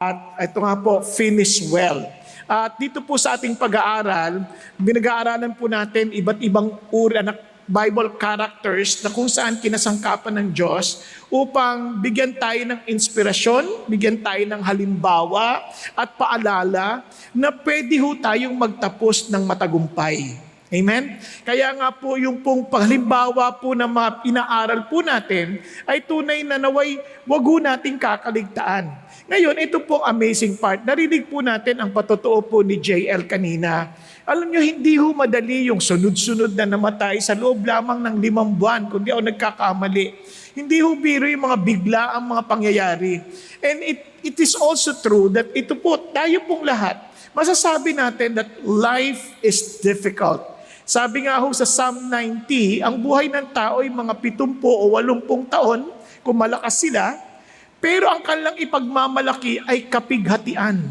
At ito nga po, finish well. At dito po sa ating pag-aaral, binag-aaralan po natin iba't ibang uri ng Bible characters na kung saan kinasangkapan ng Diyos upang bigyan tayo ng inspirasyon, bigyan tayo ng halimbawa at paalala na pwede ho tayong magtapos ng matagumpay. Amen? Kaya nga po yung pong panghalimbawa po na mga inaaral po natin ay tunay na naway wag ho nating kakaligtaan. Ngayon, ito pong amazing part. Narinig po natin ang patotoo po ni JL kanina. Alam nyo, hindi ho madali yung sunod-sunod na namatay sa loob lamang ng 5 buwan, kundi ako nagkakamali. Hindi ho biro yung mga bigla ang mga pangyayari. And it is also true that ito po, tayo pong lahat, masasabi natin that life is difficult. Sabi nga ho sa Psalm 90, ang buhay ng tao ay mga 70 o 80 taon, kung malakas sila, pero ang kanilang ipagmamalaki ay kapighatian.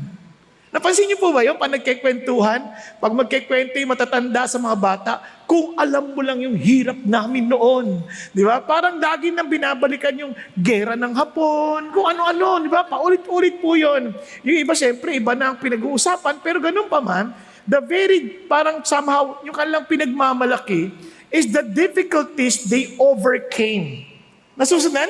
Napansin niyo po ba yun? Pag nagkikwentuhan, pag magkikwento yung matatanda sa mga bata, kung alam mo lang yung hirap namin noon. Di ba? Parang lagi nang binabalikan yung gera ng Hapon, kung ano-ano. Di ba? Paulit-ulit po yun. Yung iba, siyempre, iba na ang pinag-uusapan, pero ganun pa man, parang somehow, yung kanilang pinagmamalaki is the difficulties they overcame. Nasusundan?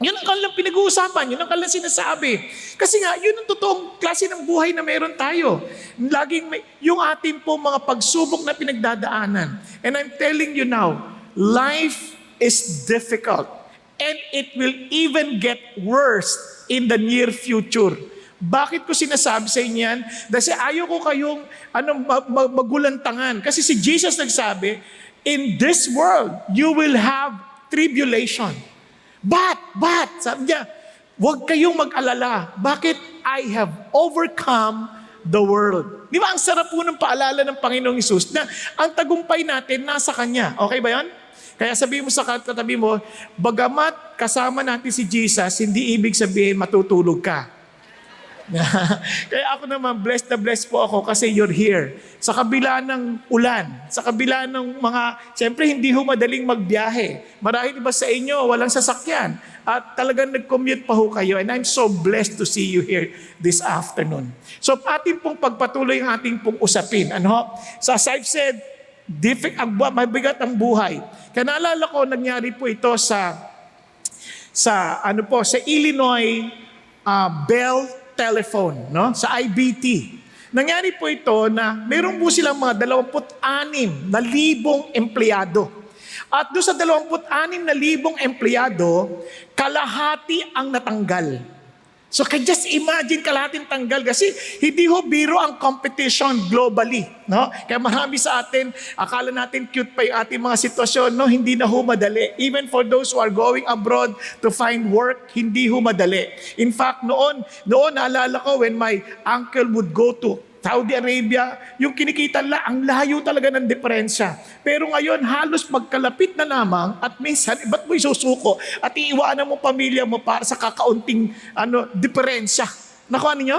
Yun ang kanilang pinag-uusapan, yun ang kanilang sinasabi. Kasi nga, yun ang totoong klase ng buhay na meron tayo. Laging yung ating po mga pagsubok na pinagdadaanan. And I'm telling you now, life is difficult. And it will even get worse in the near future. Bakit ko sinasabi sa inyo yan? Kasi ayaw ko kayong magulantangan. Kasi si Jesus nagsabi, in this world, you will have tribulation. But, sabi niya, huwag kayong mag-alala. Bakit? I have overcome the world. Di ba ang sarap po ng paalala ng Panginoong Hesus na ang tagumpay natin nasa Kanya. Okay ba yan? Kaya sabihin mo sa katabi mo, bagamat kasama natin si Jesus, hindi ibig sabihin matutulog ka. Kaya ako naman, blessed na blessed po ako kasi you're here. Sa kabila ng ulan, sa kabila ng siyempre hindi ho madaling magbiyahe. Marahil iba sa inyo, walang sasakyan. At talagang nag-commute pa ho kayo. And I'm so blessed to see you here this afternoon. So ating pong pagpatuloy ang ating pong usapin. So as I've said, mabigat ang buhay. Kaya naalala ko, nangyari po ito sa Illinois Bell telephone, sa IBT. Nangyari po ito na meron po silang mga 26,000 empleyado. At doon sa 26,000 empleyado, kalahati ang natanggal. So just imagine kalahating tanggal kasi hindi ho biro ang competition globally. Kaya marami sa atin, akala natin cute pa yung ating mga sitwasyon, hindi na ho madali. Even for those who are going abroad to find work, hindi ho madali. In fact, noon naalala ko when my uncle would go to Saudi Arabia, yung kinikita ang layo talaga ng diferensya. Pero ngayon, halos magkalapit na lamang at minsan, ba't mo isusuko at iiwanan mo pamilya mo para sa kakaunting diferensya? Nakuha ninyo?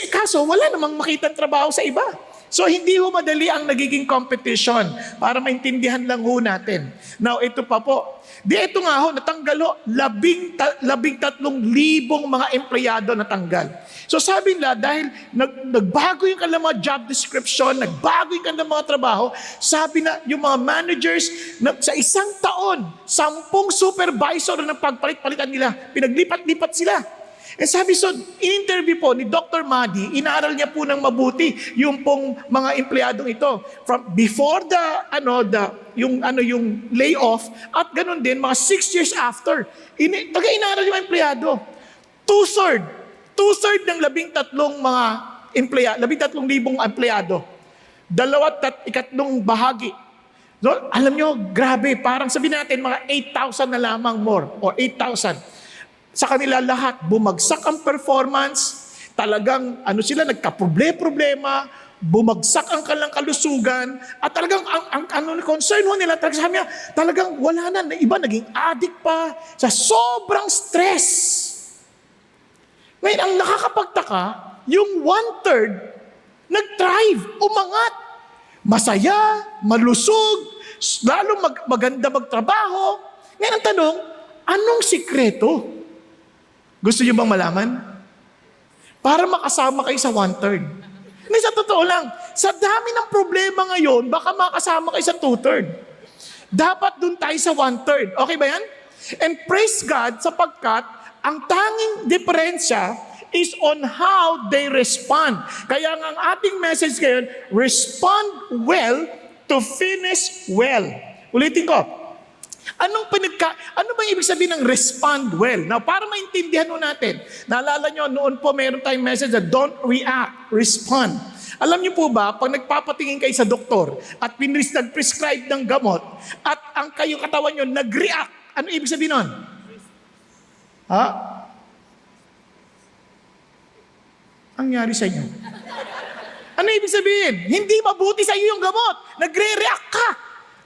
Kaso, wala namang makitang trabaho sa iba. So, hindi ho madali ang nagiging competition para maintindihan lang ho natin. Now, ito pa po. Ito nga ho, natanggal ho, 13,000 mga empleyado natanggal. So sabi nila, dahil nagbago yung kanilang mga job description, nagbago yung kanilang mga trabaho, sabi na yung mga managers, sa isang taon, 10 supervisor na pagpalit-palitan nila, pinaglipat-lipat sila. And sabi, so, in-interview po ni Dr. Mahdi, inaaral niya po ng mabuti yung pong mga empleyadong ito. From before yung layoff, at ganun din, mga 6 years after, inaaral yung mga empleyado. Two-third ng 13,000 mga empleyado, 13,000 empleyado. 2/3 bahagi. So, alam nyo, grabe, parang sabihin natin mga 8,000 na lamang more, or 8,000. Sa kanila lahat, bumagsak ang performance, talagang nagka-problema, bumagsak ang kanilang kalusugan, at talagang ang concern mo nila, talagang wala na, iba naging addict pa, sa sobrang stress. Ngayon, ang nakakapagtaka, yung 1/3, nag-thrive, umangat. Masaya, malusog, lalo maganda magtrabaho. Ngayon, ang tanong, anong sikreto? Gusto niyo bang malaman? para makasama kayo sa 1/3. Hindi, sa totoo lang, sa dami ng problema ngayon, baka makasama kayo sa 2/3. Dapat dun tayo sa 1/3. Okay ba yan? And praise God sapagkat ang tanging diferensya is on how they respond. Kaya nga ang ating message ngayon, respond well to finish well. Ulitin ko. Ano bang ibig sabihin ng respond well? Now, para maintindihan mo natin, naalala nyo, noon po meron tayong message na don't react, respond. Alam niyo po ba, pag nagpapatingin kayo sa doktor at nag-prescribe ng gamot at ang kayo katawan nyo nag-react, ano ibig sabihin nun? Ha? Ang nangyari sa inyo? Ano ibig sabihin? Hindi mabuti sa iyo yung gamot. Nagre-react ka.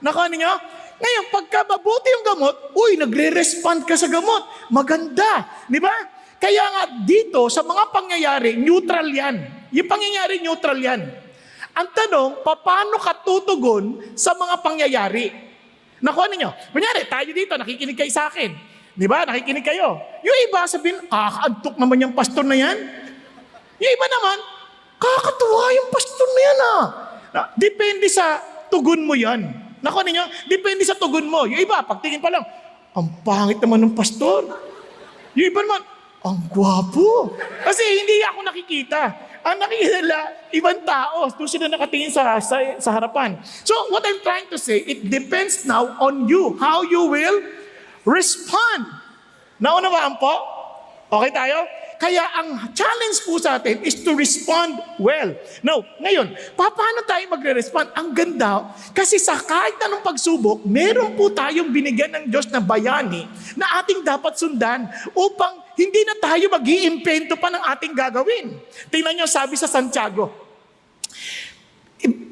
Nakuha niyo? Ngayon, pagka mabuti yung gamot, nagre-respond ka sa gamot. Maganda. Di ba? Kaya nga dito, sa mga pangyayari, neutral yan. Yung pangyayari, neutral yan. Ang tanong, paano ka tutugon sa mga pangyayari? Nakuha ninyo? Kunyari, tayo dito, nakikinig kayo sa akin. Di ba? Nakikinig kayo. Yung iba sabihin, antok naman yung pastor na yan. Yung iba naman, kakatuwa yung pastor na yan Depende sa tugon mo yan. Nakuha ninyo? Depende sa tugon mo. Yung iba, pagtingin pa lang, ang pangit naman ng pastor. Yung iba naman, ang gwapo. Kasi hindi ako nakikita. Ang nakikita nila, ibang tao. Doon sila nakatingin sa harapan. So, what I'm trying to say, it depends now on you. How you will respond. Naunawaan po? Okay tayo? Kaya ang challenge po sa atin is to respond well. Now, ngayon, paano tayo magre-respond? Ang ganda, kasi sa kahit anong pagsubok, meron po tayong binigyan ng Diyos na bayani na ating dapat sundan upang hindi na tayo mag-iimpento pa ng ating gagawin. Tingnan nyo, sabi sa Santiago,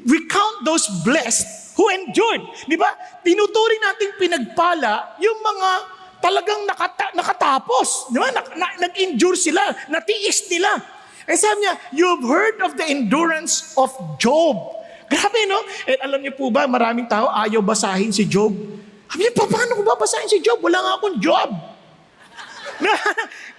we count those blessed who endured. Di ba? Tinuturing nating pinagpala yung mga talagang nakatapos. Di ba? Nag-endure sila. Natiis nila. Eh sabi niya, you've heard of the endurance of Job. Grabe, no? Eh alam niyo po ba, maraming tao ayaw basahin si Job. Sabi niya, paano ko ba basahin si Job? Wala nga akong job.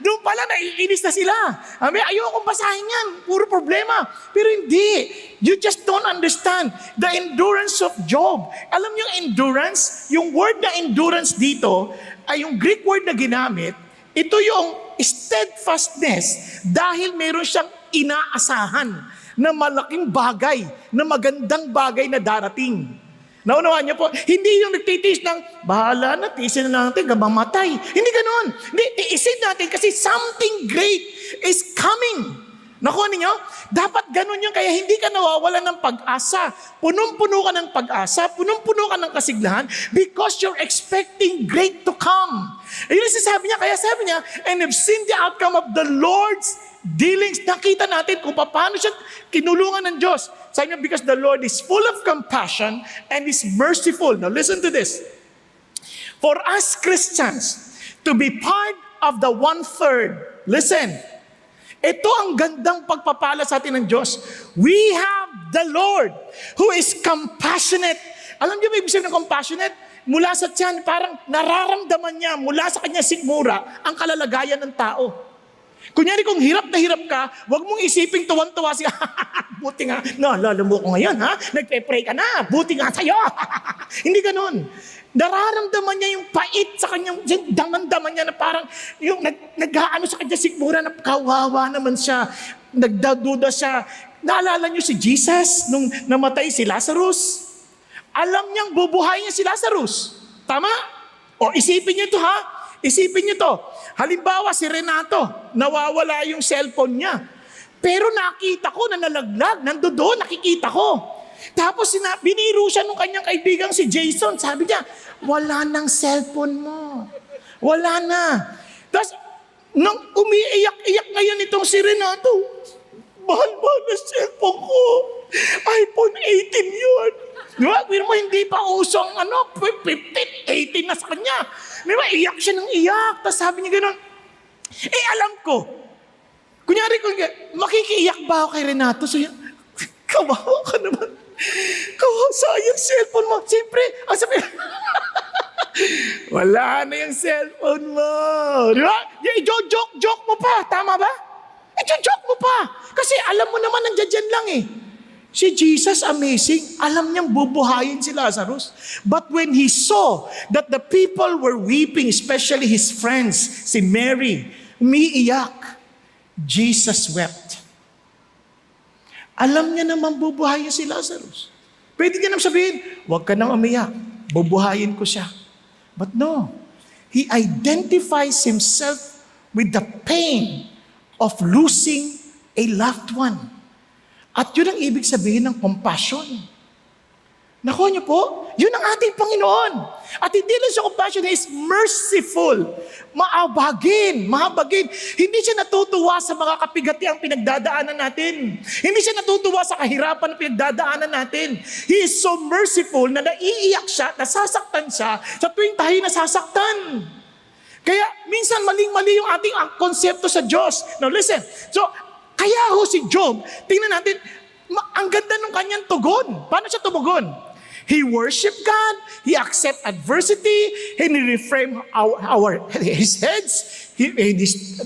Doon pala, naiinis na sila. Ayokong basahin yan. Puro problema. Pero hindi. You just don't understand the endurance of Job. Alam niyo yung endurance? Yung word na endurance dito, ay yung Greek word na ginamit, ito yung steadfastness dahil meron siyang inaasahan na malaking bagay, na magandang bagay na darating. Naunawaan niyo po, hindi yung nagtitiis ng, bahala na, tiisin na natin, mamatay. Hindi ganoon. Hindi, tiisin natin kasi something great is coming. Nakuha ninyo? Dapat ganun yun, kaya hindi ka nawawala ng pag-asa. Punong-puno ka ng pag-asa, punong-puno ka ng kasiglahan because you're expecting great to come. Ayun yung sabi niya, kaya sabi niya, and have seen the outcome of the Lord's dealings. Nakita natin kung paano siya kinulungan ng Diyos. Sabi niya, because the Lord is full of compassion and is merciful. Now listen to this. For us Christians to be part of the 1/3, listen, ito ang gandang pagpapala sa atin ng Diyos. We have the Lord who is compassionate. Alam niyo ba ibig sabihin ng compassionate? Mula sa tiyan, parang nararamdaman niya mula sa kanya sigmura ang kalalagayan ng tao. Kunyari kung hirap na hirap ka, wag mong isiping tuwan-tuwa siya. Buti nga, naalala mo ko ngayon, nagpe-pray ka na, buti nga sa'yo. Hindi ganun. Nararamdaman niya yung pait sa kanyang, daman-daman niya na parang, yung nag-aano sa kanya sigmura na kawawa naman siya, nagdaduda siya. Naalala niyo si Jesus nung namatay si Lazarus? Alam niyang bubuhay niya si Lazarus. Tama? O isipin niyo to Isipin niyo to. Halimbawa si Renato, nawawala yung cellphone niya. Pero nakita ko na nalaglag, nandoon, nakikita ko. Tapos biniro siya nung kanyang kaibigang si Jason. Sabi niya, wala nang cellphone mo. Wala na. Tapos, nung umiiyak-iyak ngayon itong si Renato, mahal-mahal na cellphone ko. iPhone 18 yun. Diba? Pero mo hindi pa uso ang 15, 18 na sa kanya. Diba? Iyak siya ng iyak. Tapos sabi niya gano'n, alam ko. Kunyari, makikiiyak ba ako kay Renato? So, kawawa ka naman. Kawawa, sayang cellphone mo. Siyempre, ang sabi, wala na yung cellphone mo. Diba? Joke mo pa. Tama ba? I-joke mo pa. Kasi alam mo naman nandiyan dyan lang eh. Si Jesus, amazing, alam niyang bubuhayin si Lazarus. But when he saw that the people were weeping, especially his friends, si Mary, umiiyak, Jesus wept. Alam niya naman bubuhayin si Lazarus. Pwede niya naman sabihin, huwag ka nang umiyak, bubuhayin ko siya. But no, he identifies himself with the pain of losing a loved one. At yun ang ibig sabihin ng compassion. Nakuha niyo po? Yun ang ating Panginoon. At hindi lang siya compassion, He is merciful. Mahabagin. Hindi siya natutuwa sa mga kapigatiang pinagdadaanan natin. Hindi siya natutuwa sa kahirapan na pinagdadaanan natin. He is so merciful na naiiyak siya, nasasaktan siya sa tuwing tayo nasasaktan. Kaya minsan maling-mali yung ating konsepto sa Diyos. Now listen, so kaya ho si Job, tingnan natin, ang ganda ng kanyang tugon. Paano siya tumugon? He worshiped God, he accepted adversity, and he reframed his heads, he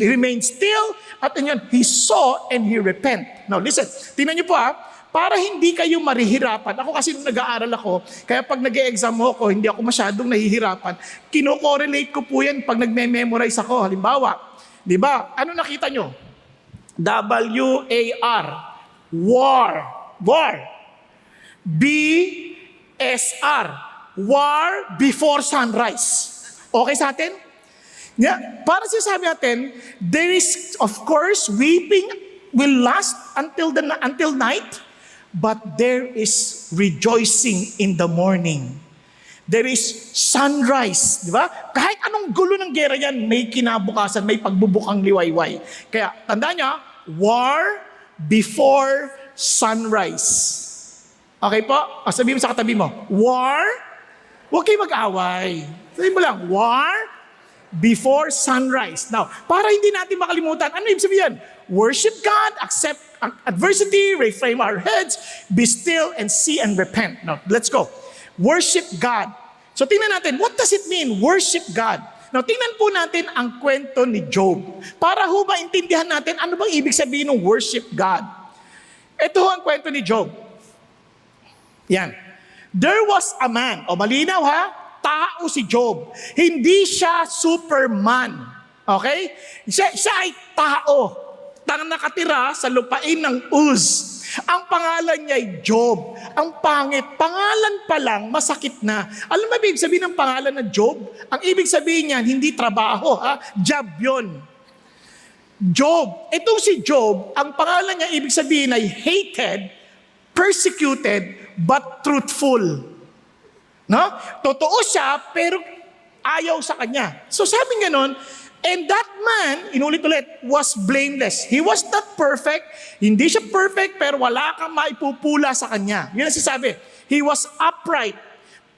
remained still, at yun, he saw and he repent. Now listen, tingnan niyo po para hindi kayo marihirapan. Ako kasi nung nag-aaral ako, kaya pag nag-e-exam ako, hindi ako masyadong nahihirapan. Kino-correlate ko po yan pag nagme-memorize ako. Halimbawa, di ba, ano nakita nyo? W-A-R. War. B-S-R. War before sunrise. Okay sa atin? Yeah. Para sabi natin, there is, of course, weeping will last until night, but there is rejoicing in the morning. There is sunrise, di ba? Kahit anong gulo ng gera yan, may kinabukasan, may pagbubukang liwayway. Kaya, tandaan niya, war before sunrise. Okay po? Sabihin mo sa katabi mo, war, huwag kayo mag-away. Sabihin mo lang, war before sunrise. Now, para hindi natin makalimutan, ano ibig sabihin? Worship God, accept adversity, reframe our heads, be still and see and repent. Now, let's go. Worship God. So tingnan natin, what does it mean, worship God? Now tingnan po natin ang kwento ni Job. Para ho maintindihan natin ano bang ibig sabihin ng worship God. Ito ho ang kwento ni Job. Yan. There was a man, malinaw ha, tao si Job. Hindi siya Superman. Okay? Siya ay tao. Nakatira sa lupain ng Uz. Ang pangalan niya ay Job. Ang pangit, pangalan pa lang, masakit na. Alam mo ibig sabihin ng pangalan na Job? Ang ibig sabihin niyan, hindi trabaho, job yun. Job. Itong si Job, ang pangalan niya ibig sabihin ay hated, persecuted, but truthful. No? Totoo siya, pero ayaw sa kanya. So sabi nga nun, and that man, inulit-ulit, was blameless. He was not perfect. Hindi siya perfect, pero wala kang maipupula sa kanya. Yun ang sinasabi. He was upright,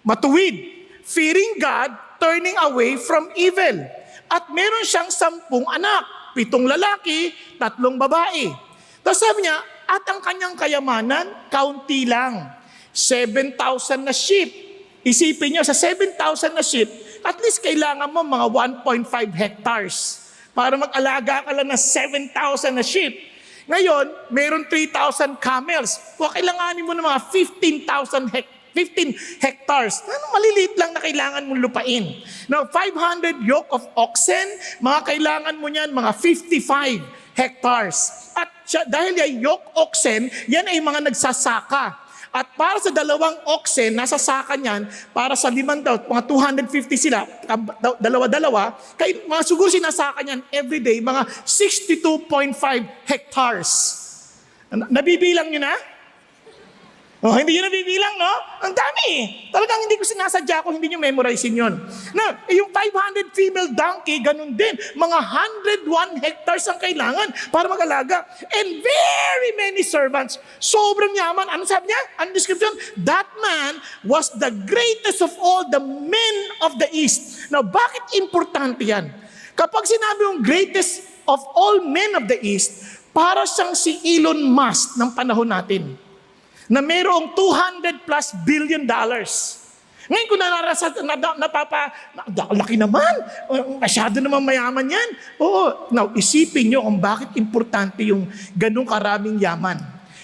matuwid, fearing God, turning away from evil. At meron siyang 10 anak, 7 lalaki, 3 babae. Tapos sabi niya, at ang kanyang kayamanan, kaunti lang. 7,000 na sheep. Isipin niyo, sa 7,000 na sheep, at least kailangan mo mga 1.5 hectares para mag-alaga ka lang ng 7,000 na sheep. Ngayon, mayroon 3,000 camels. Kailanganin mo ng mga 15 hectares. Maliliit lang na kailangan mong lupain. Now, 500 yoke of oxen, mga kailangan mo niyan, mga 55 hectares. At dahil yung yoke oxen, yan ay mga nagsasaka. At para sa 2 oxen, nasa saka niyan, para sa 5 mga 250 sila, dalawa-dalawa, kaya mga siguro sinasaka niyan everyday, mga 62.5 hectares. Nabibilang nyo na? Hindi nyo nabibilang, no? Ang dami. Talagang hindi ko sinasadya kung hindi nyo memorizein yun. Now, yung 500 female donkey, ganun din. Mga 101 hectares ang kailangan para mag-alaga. And very many servants. Sobrang yaman. Ano sabi niya? Ano description? That man was the greatest of all the men of the East. Now, bakit importante yan? Kapag sinabi yung greatest of all men of the East, para siyang si Elon Musk ng panahon natin na mayroong $200+ billion. Ngayon kung laki naman, masyado naman mayaman yan. Oo, now isipin nyo kung bakit importante yung ganung karaming yaman.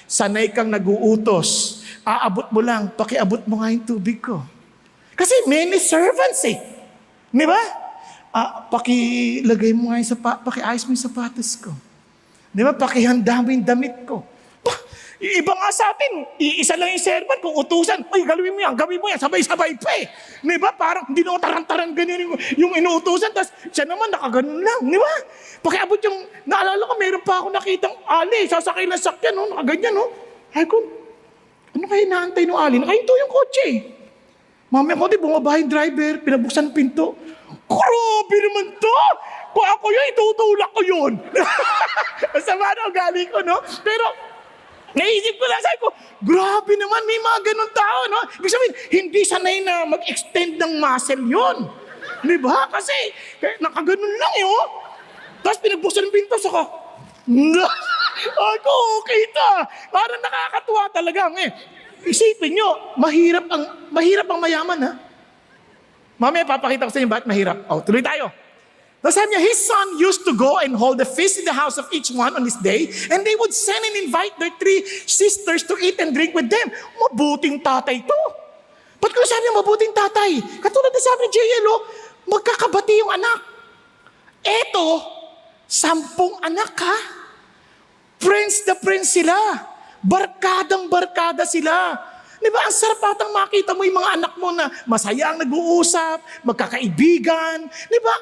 Sanay kang nag-uutos, aabot mo lang, pakiabot mo nga yung tubig ko. Kasi many servants eh. Di ba? Pakilagay mo nga yung pakiayos mo yung sapatos ko. Di ba? Pakihanda mo yung damit ko. Iba nga sa atin, iisa lang yung servant, kung utusan, ay, gawin mo yan, sabay-sabay pa eh. Di ba? Parang hindi na tarang-tarang ganyan yung inuutusan, tapos siya naman nakaganon lang, di ba? Pakiabot yung, naalala ko, meron pa ako nakitang ali, sasakay ng sakyan, no? Nakaganyan, no? Ay ko, ano kayo inaantay ng ali? Nakahinto yung kotse eh. Mamaya ko, bumaba yung driver, pinabuksan ng pinto. Grabe naman to! Kung ako yun, itutulak ko yun. Masama na ugali ko, no? Pero, naisip ko lang, sabi ko, grabe naman, may mga ganun tao, no? Ibig sabihin, hindi sanay na mag-extend ng muscle yun. Di ba? Kasi, nakaganon lang yun. Tapos pinagbuksan ng pinto, saka, ako, okay ito. Parang nakakatuwa talaga. Isipin nyo, mahirap ang mayaman, ha? Mamaya, papakita ko sa inyo bakit mahirap. Tuloy tayo. Tapos sabi niya, his son used to go and hold a feast in the house of each one on his day, and they would send and invite their 3 sisters to eat and drink with them. Mabuting tatay to. Ba't ko sabi niya, mabuting tatay? Katulad na sabi ni J.L., magkakabati yung anak. Eto, 10 anak ha. Friends na friends sila. Barkadang-barkada sila. Di ba, ang sarap atang makita mo yung mga anak mo na masaya ang nag-uusap, magkakaibigan. Di ba,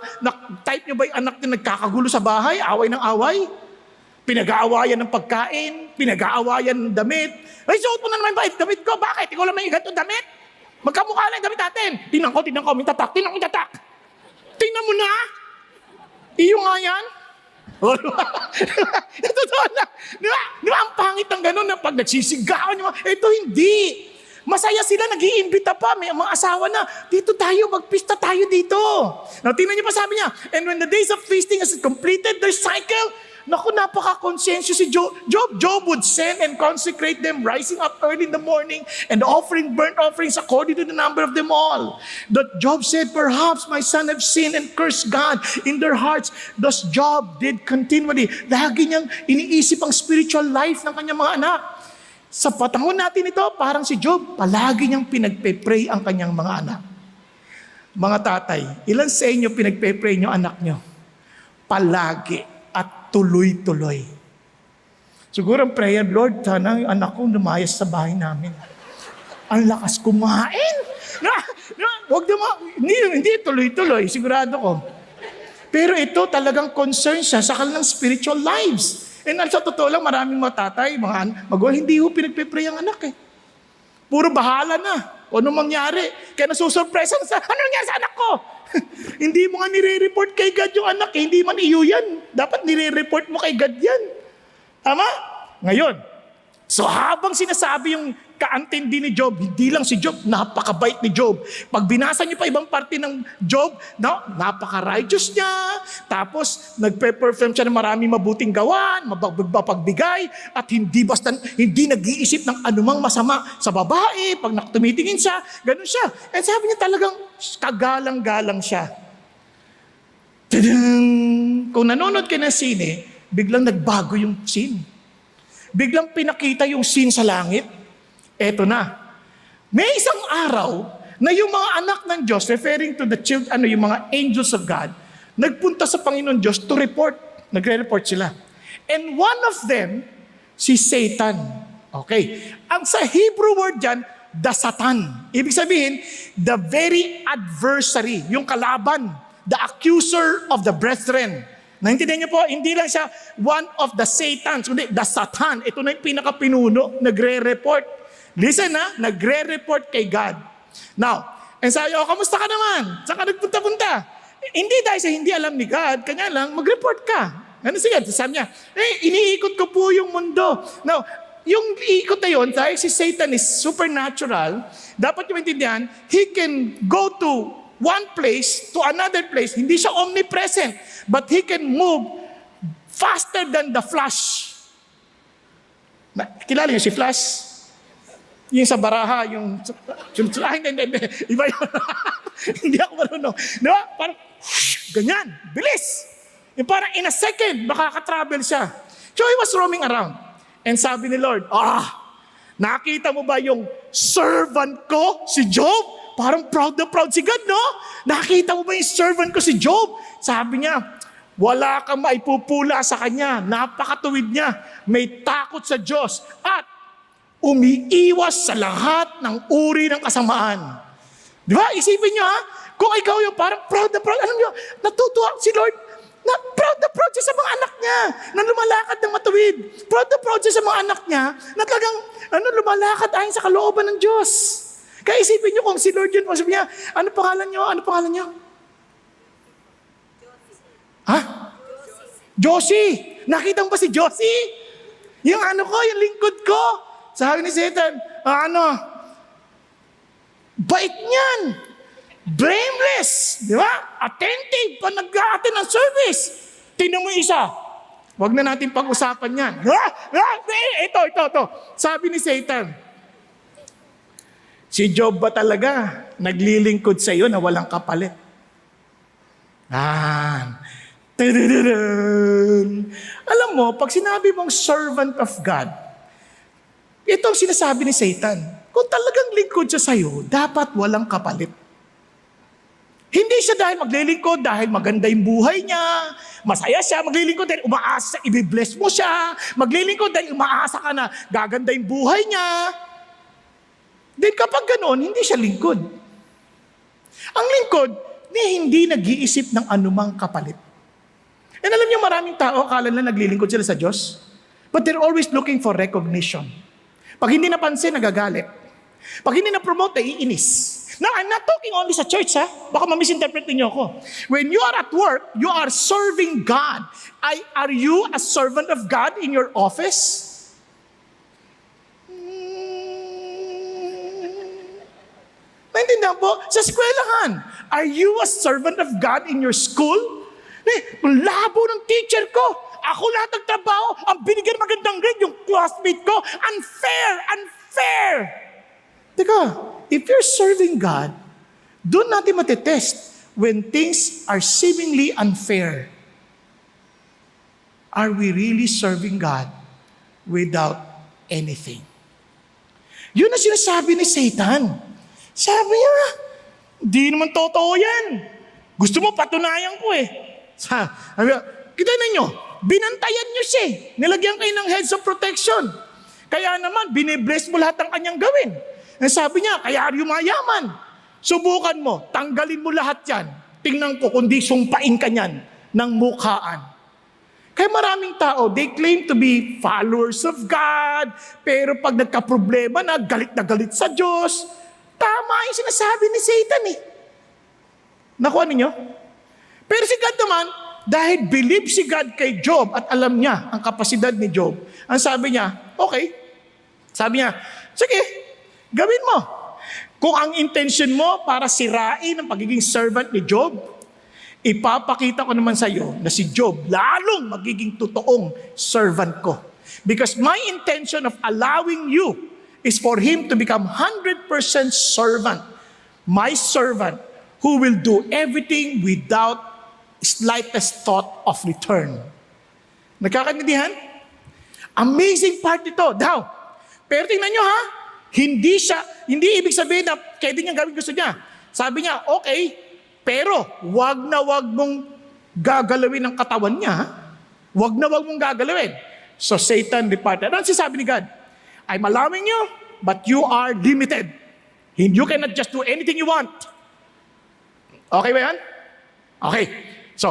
type nyo ba yung anak na nagkakagulo sa bahay, away ng away? Pinag-aawayan ng pagkain, pinag-aawayan ng damit. Ay, suot mo na naman ba yung damit ko? Bakit? Ikaw lang may ganito damit? Magkamukha lang yung damit natin. Tingnan ko, may tatak. Tingnan mo na. Iyo nga yan. Totoo lang. Di ba, ang pangit ng gano'n na pag nagsisigawan nyo, ito hindi. Masaya sila, nag-iimbita pa, may mga asawa na, dito tayo, magpista tayo dito. Now, tingnan niyo pa sabi niya, and when the days of feasting has completed their cycle, naku, napaka-conscientious si Job. Job would send and consecrate them, rising up early in the morning and offering burnt offerings according to the number of them all. That Job said, perhaps my son have sinned and cursed God in their hearts. Thus Job did continually. Lagi niyang iniisip ang spiritual life ng kanyang mga anak. Sa patangon natin ito, parang si Job, palagi niyang pinagpe-pray ang kanyang mga anak. Mga tatay, ilan sa inyo pinagpe-pray niyo anak niyo? Palagi at tuloy-tuloy. Siguro ang prayer, Lord, sana yung anak ko lumayas sa bahay namin. Ang lakas kumain. Hindi tuloy-tuloy, sigurado ko. Pero ito talagang concern siya sa kanilang spiritual lives. And sa totoo lang, maraming mga tatay, mga magulang, hindi ho pinagpe-pray ang anak eh. Puro bahala na. O anong mangyari? Kaya nasusurpresa sa, ano nangyari sa anak ko? Hindi mo nga nire-report kay God yung anak eh. Hindi man iyo yan. Dapat nire-report mo kay God yan. Tama? Ngayon, so habang sinasabi yung kaantindi ni Job, hindi lang si Job, napakabait ni Job. Pag binasa niyo pa ibang parte ng Job, napaka-righteous niya, tapos nagpe-perform siya ng maraming mabuting gawan, mapagbigay, at hindi nag-iisip ng anumang masama sa babae, pag tumitingin siya, ganun siya. And sabi niya talagang kagalang-galang siya. Tadang! Kung nanonood ka ng sine, biglang nagbago yung scene. Biglang pinakita yung scene sa langit. Eto na. May isang araw na yung mga anak ng Diyos, referring to the children, yung mga angels of God, nagpunta sa Panginoon Diyos to report. Nagre-report sila. And one of them, si Satan. Okay. Ang sa Hebrew word dyan, the Satan. Ibig sabihin, the very adversary, yung kalaban, the accuser of the brethren. Naintindihan niyo po, hindi lang siya one of the Satans, kundi the Satan. Ito na yung pinakapinuno, nagre-report. Listen na, nagre-report kay God. Now, and sabi, kamusta ka naman? Saan ka nagpunta-punta? Hindi dahil sa hindi alam ni God, kanya lang, mag-report ka. Ano sige? Sabi niya, iniikot ko po yung mundo. Now, yung ikot na yun, dahil si Satan is supernatural, dapat yung maintindihan, he can go to one place to another place. Hindi siya omnipresent, but he can move faster than the flash. Kilala niyo si Flash? Yung sa baraha, hindi. Iba yun. Hindi ako marunong. Di ba? Parang, ganyan, bilis. Yung parang in a second, makaka-travel siya. So he was roaming around. And sabi ni Lord, nakita mo ba yung servant ko, si Job? Parang proud na proud si God, no? Nakita mo ba yung servant ko, si Job? Sabi niya, wala kang maipupula sa kanya. Napakatuwid niya. May takot sa Diyos. At umiiwas sa lahat ng uri ng kasamaan. Di ba? Isipin niyo ha, kung ikaw yung parang proud na proud, alam niyo, natutuwa si Lord, na proud siya sa mga anak niya, na lumalakad ng matuwid. Proud siya sa mga anak niya, na talagang lumalakad ayon sa kalooban ng Diyos. Kaya isipin niyo kung si Lord yun, sabi niya, ano pangalan niyo? Ha? Josie. Nakita mo ba si Josie? Yung yung lingkod ko. Sabi ni Satan, bait niyan. Blameless. Di ba? Attentive pa nag-a-attend ng service. Tingnan mo isa. Huwag na natin pag-usapan yan. Ito. Sabi ni Satan, si Job ba talaga naglilingkod sa iyo na walang kapalit? Alam mo, pag sinabi mong servant of God, ito ang sinasabi ni Satan. Kung talagang lingkod siya sa'yo, dapat walang kapalit. Hindi siya dahil maglilingkod, dahil maganda yung buhay niya, masaya siya, maglilingkod dahil umaasa, i-bless mo siya, maglilingkod dahil umaasa ka na gaganda yung buhay niya. Then kapag ganoon, hindi siya lingkod. Ang lingkod, hindi nag-iisip ng anumang kapalit. And alam niyo, maraming tao, akala na naglilingkod sila sa Diyos, but they're always looking for recognition. Pag hindi napansin, nagagalit. Pag hindi na-promote, naiinis. Now, I'm not talking only sa church, ha? Baka ma-misinterpret niyo ako. When you are at work, you are serving God. Are you a servant of God in your office? Naintindihan po? Sa eskwelahan, are you a servant of God in your school? Labo ng teacher ko. Ako lahat ng trabaho, ang binigyan magandang grade, yung classmate ko. Unfair! Teka, if you're serving God, doon natin matitest when things are seemingly unfair. Are we really serving God without anything? Yun ang sinasabi ni Satan. Sabi niya, di naman totoo yan. Gusto mo patunayan ko eh. Kita ninyo, binantayan niyo siya. Nilagyan kayo ng heads of protection. Kaya naman, binibless mo lahat ng kanyang gawin. Sabi niya, kaya yumayaman. Subukan mo, tanggalin mo lahat yan. Tingnan ko, kundi sumpain ka niyan ng mukhaan. Kaya maraming tao, they claim to be followers of God, pero pag nagka-problema na galit sa Diyos, tama yung sinasabi ni Satan eh. Nakuha ninyo? Pero si God naman, dahil believe si God kay Job at alam niya ang kapasidad ni Job, ang sabi niya, okay. Sabi niya, sige, gawin mo. Kung ang intention mo para sirain ang pagiging servant ni Job, ipapakita ko naman sa iyo na si Job lalong magiging totoong servant ko. Because my intention of allowing you is for him to become 100% servant. My servant who will do everything without slightest thought of return. Nagkakaintindihan? Amazing part ito. Daw. Pero tingnan nyo ha, hindi ibig sabihin na pwede niya gawin gusto niya. Sabi niya, okay, pero wag mong gagalawin ang katawan niya. Wag mong gagalawin. So Satan departed. Ano sabi ni God? I'm allowing you, but you are limited. You cannot just do anything you want. Okay ba yan? Okay. So,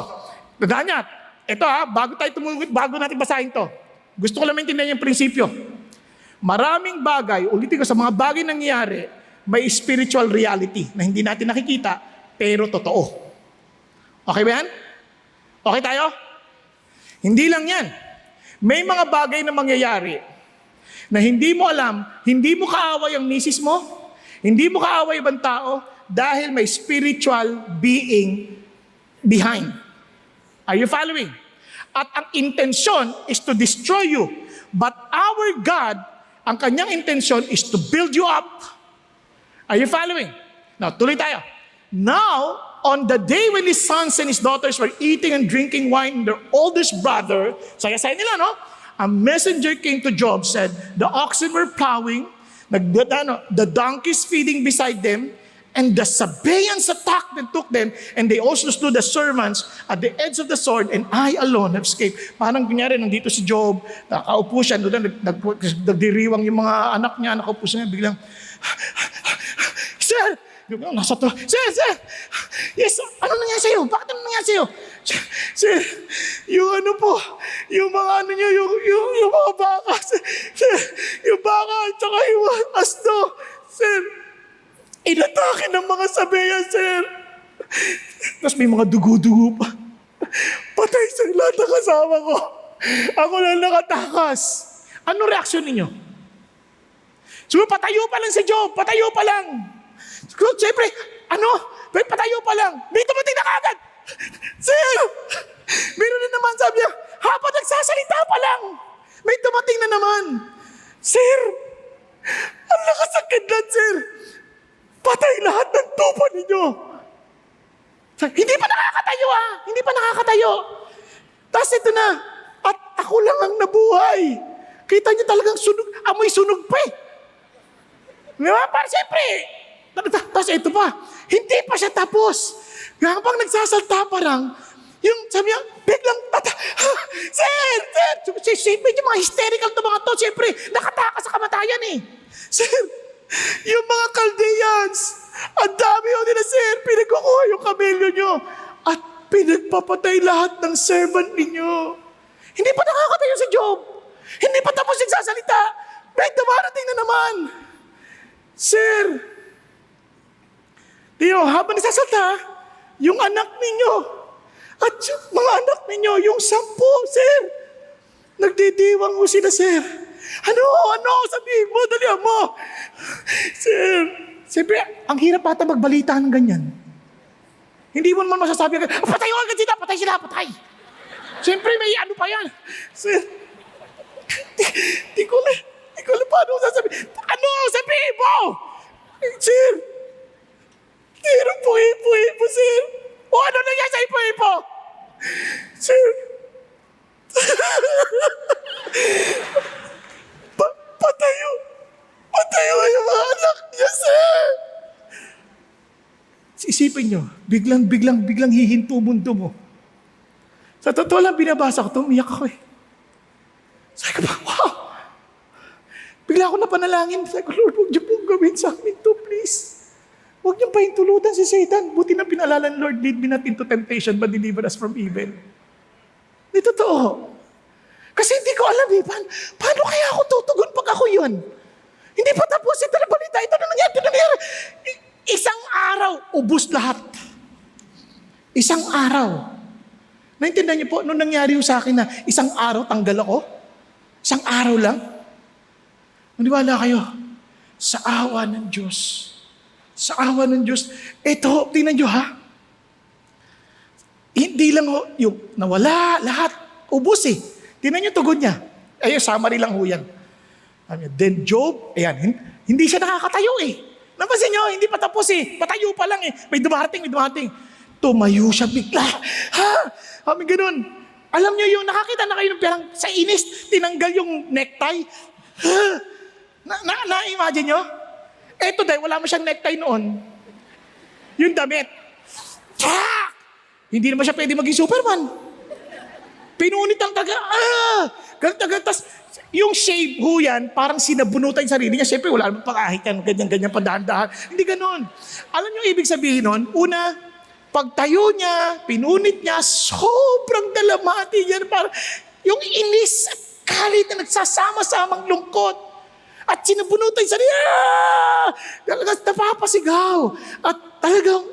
tandaan niya, ito bago natin basahin to, gusto ko lang maintindihan yung prinsipyo. Maraming bagay, ulitin ko, sa mga bagay nangyayari, may spiritual reality na hindi natin nakikita, pero totoo. Okay ba yan? Okay tayo? Hindi lang yan. May mga bagay na mangyayari na hindi mo alam, hindi mo kaaway ang misis mo, hindi mo kaaway ibang tao, dahil may spiritual being behind. Are you following? At ang intensyon is to destroy you. But our God, ang kanyang intensyon is to build you up. Are you following? Now, tuloy tayo. Now, on the day when his sons and his daughters were eating and drinking wine, their oldest brother, saya-saya nila, no? A messenger came to Job, said, the oxen were plowing, the donkeys feeding beside them, and the Sabaeans attacked and took them, and they also slew the servants at the edge of the sword, and I alone have escaped. Parang kunyari, nandito si Job, nakaupo siya, nagdiriwang yung mga anak niya, nakaupo siya, biglang, Sir! Nasa to, Sir! Yes, ano nangyari sa'yo? Bakit ano nangyari sa'yo? Sir, yung ano po, yung mga ano nyo, yung mga baka, sir, yung baka at saka yung asto, sir, inatake ng mga Sabaeans, sir. Tapos may mga dugo-dugo pa. Patay sa lahat ng kasama ko. Ako lang nakatakas. Ano reaksyon ninyo? So, patayo pa lang si Job. Patayo pa lang. So, siyempre, patayo pa lang. May tumating na kagad. Sir, meron na naman, sabi niya, habang nagsasalita pa lang, may tumating na naman. Sir, ang lakas ng kidlat, sir. Patay lahat ng tupa ninyo. Hindi pa nakakatayo, ha? Hindi pa nakakatayo. Tapos ito na, at ako lang ang nabuhay. Kita niyo talagang sunog, amoy sunog pa eh. Diba? Para siyempre, tapos ito pa, hindi pa siya tapos. Habang nagsasalta pa lang, yung sabi niya, biglang Sir, medyo mga hysterical to mga to, siyempre, nakatakas sa kamatayan eh. Sir, yung mga Chaldeans, ang dami ho nila, sir, pinagkukuha yung kamelyo nyo at pinagpapatay lahat ng servant ninyo. Hindi pa nakakatayo si Job. Hindi pa tapos nagsasalita. May dumarating na naman. Sir, habang nagsasalita, yung anak ninyo at yung mga anak ninyo, yung 10, sir, nagdidiwang mo sila, sir. Ano, sabihin mo, dalihan mo. Sir, siyempre, ang hirap ata magbalita ng ganyan. Hindi mo naman masasabi agad, patay sila. Siyempre, may ano pa yan. Sir, di ko alam paano sasabihin. Ano, sabihin mo? Sir, tirong po, sir. O ano nangyari sa ipo? Sir, Patayo yung mga anak niya, sir. Isipin nyo, biglang hihinto mundo mo. Sa totoo lang, binabasa ko ito, umiyak ako eh. Sabi ko, wow. Bigla ako napanalangin. Sabi ko, Lord, huwag niyo pong gawin sa amin to, please. Huwag niyo pahintulutan si Satan. Buti na pinalala ng Lord, lead me not into temptation, but deliver us from evil. Di totoo. Kasi hindi ko alam eh, paano kaya ako tutugon pag ako yun? Hindi pa tapos ito na balita, ito na nangyari. Isang araw, ubus lahat. Isang araw. Naintindihan niyo po, nung nangyari yung sa akin na isang araw tanggal ako? Isang araw lang? Maniwala kayo, sa awa ng Diyos. Sa awa ng Diyos. Ito, tingnan niyo ha. Hindi lang yung nawala lahat, ubus eh. Tingnan niyo tugon niya. Ayun, summary lang ho yan. Then Job, ayan, hindi siya nakakatayo eh. Napansin niyo, hindi pa tapos eh. Patayo pa lang eh. May dumarating. Tumayo siya bigla. Kami ganun. Alam niyo yung nakakita na kayo ng parang sa inis, tinanggal yung necktie. Na-imagine niyo? Eto dahil wala mo siyang necktie noon. Yung damit. Hindi naman siya pwede maging Superman. Pinunit ang galit. Tas yung shave ho yan, parang sinabunutan yung sarili niya. Siyempre, wala naman pang-ahit yan, ganyan, padahan-dahan. Hindi ganun. Alam niyo ibig sabihin nun? Una, pagtayo niya, pinunit niya, sobrang dalamati niya. Parang yung inis at galit na nagsasama-samang lungkot. At sinabunutan yung sarili. Talagang napapasigaw. At talagang,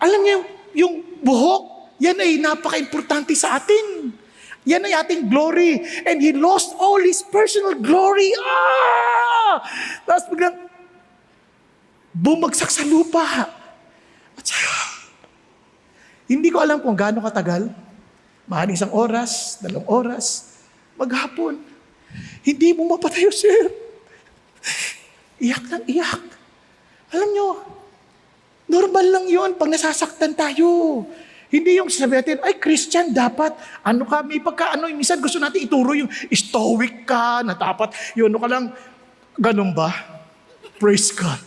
alam niyo, yung buhok, yan ay napaka-importante sa atin. Yan ay ating glory. And he lost all his personal glory. Tapos biglang bumagsak sa lupa. At hindi ko alam kung gaano katagal. Maaaring 1 oras, 2 oras, maghapon. Hindi mo mapatayo, sir. Iyak ng iyak. Alam nyo, normal lang yun pag nasasaktan tayo. Hindi yung sabi natin, ay Christian, dapat, ano ka, may minsan gusto natin ituro yung stoic ka, na dapat, yun, ano ka lang, ganun ba? Praise God.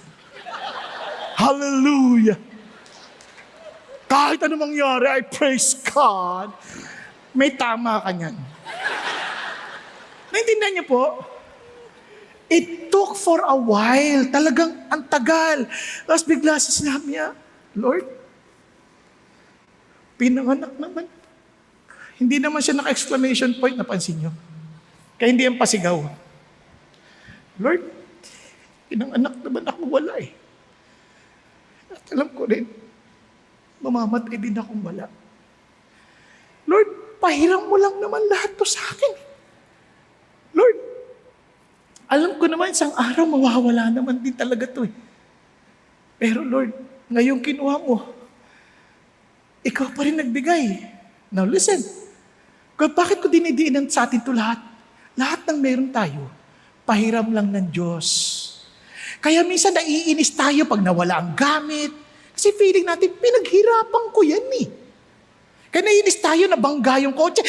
Hallelujah. Kahit ano mangyari, ay praise God. May tama ka niyan. Naintindihan niyo po? It took for a while. Talagang ang tagal. Tapos bigla sinabi niya, Lord, pinanganak naman. Hindi naman siya naka-exclamation point, napansin niyo. Kaya hindi yan pasigaw. Lord, pinanganak naman ako, wala eh. At alam ko rin, mamamatay din akong wala. Lord, pahiram mo lang naman lahat to sa akin. Lord, alam ko naman isang araw mawawala naman din talaga to eh. Pero Lord, ngayong kinuha mo, ikaw pa rin nagbigay. Now listen, bakit ko dinidiinan sa atin to lahat? Lahat ng meron tayo, pahiram lang ng Diyos. Kaya minsan naiinis tayo pag nawala ang gamit. Kasi feeling natin, pinaghirapan ko yan eh. Kaya naiinis tayo, nabangga yung kotse.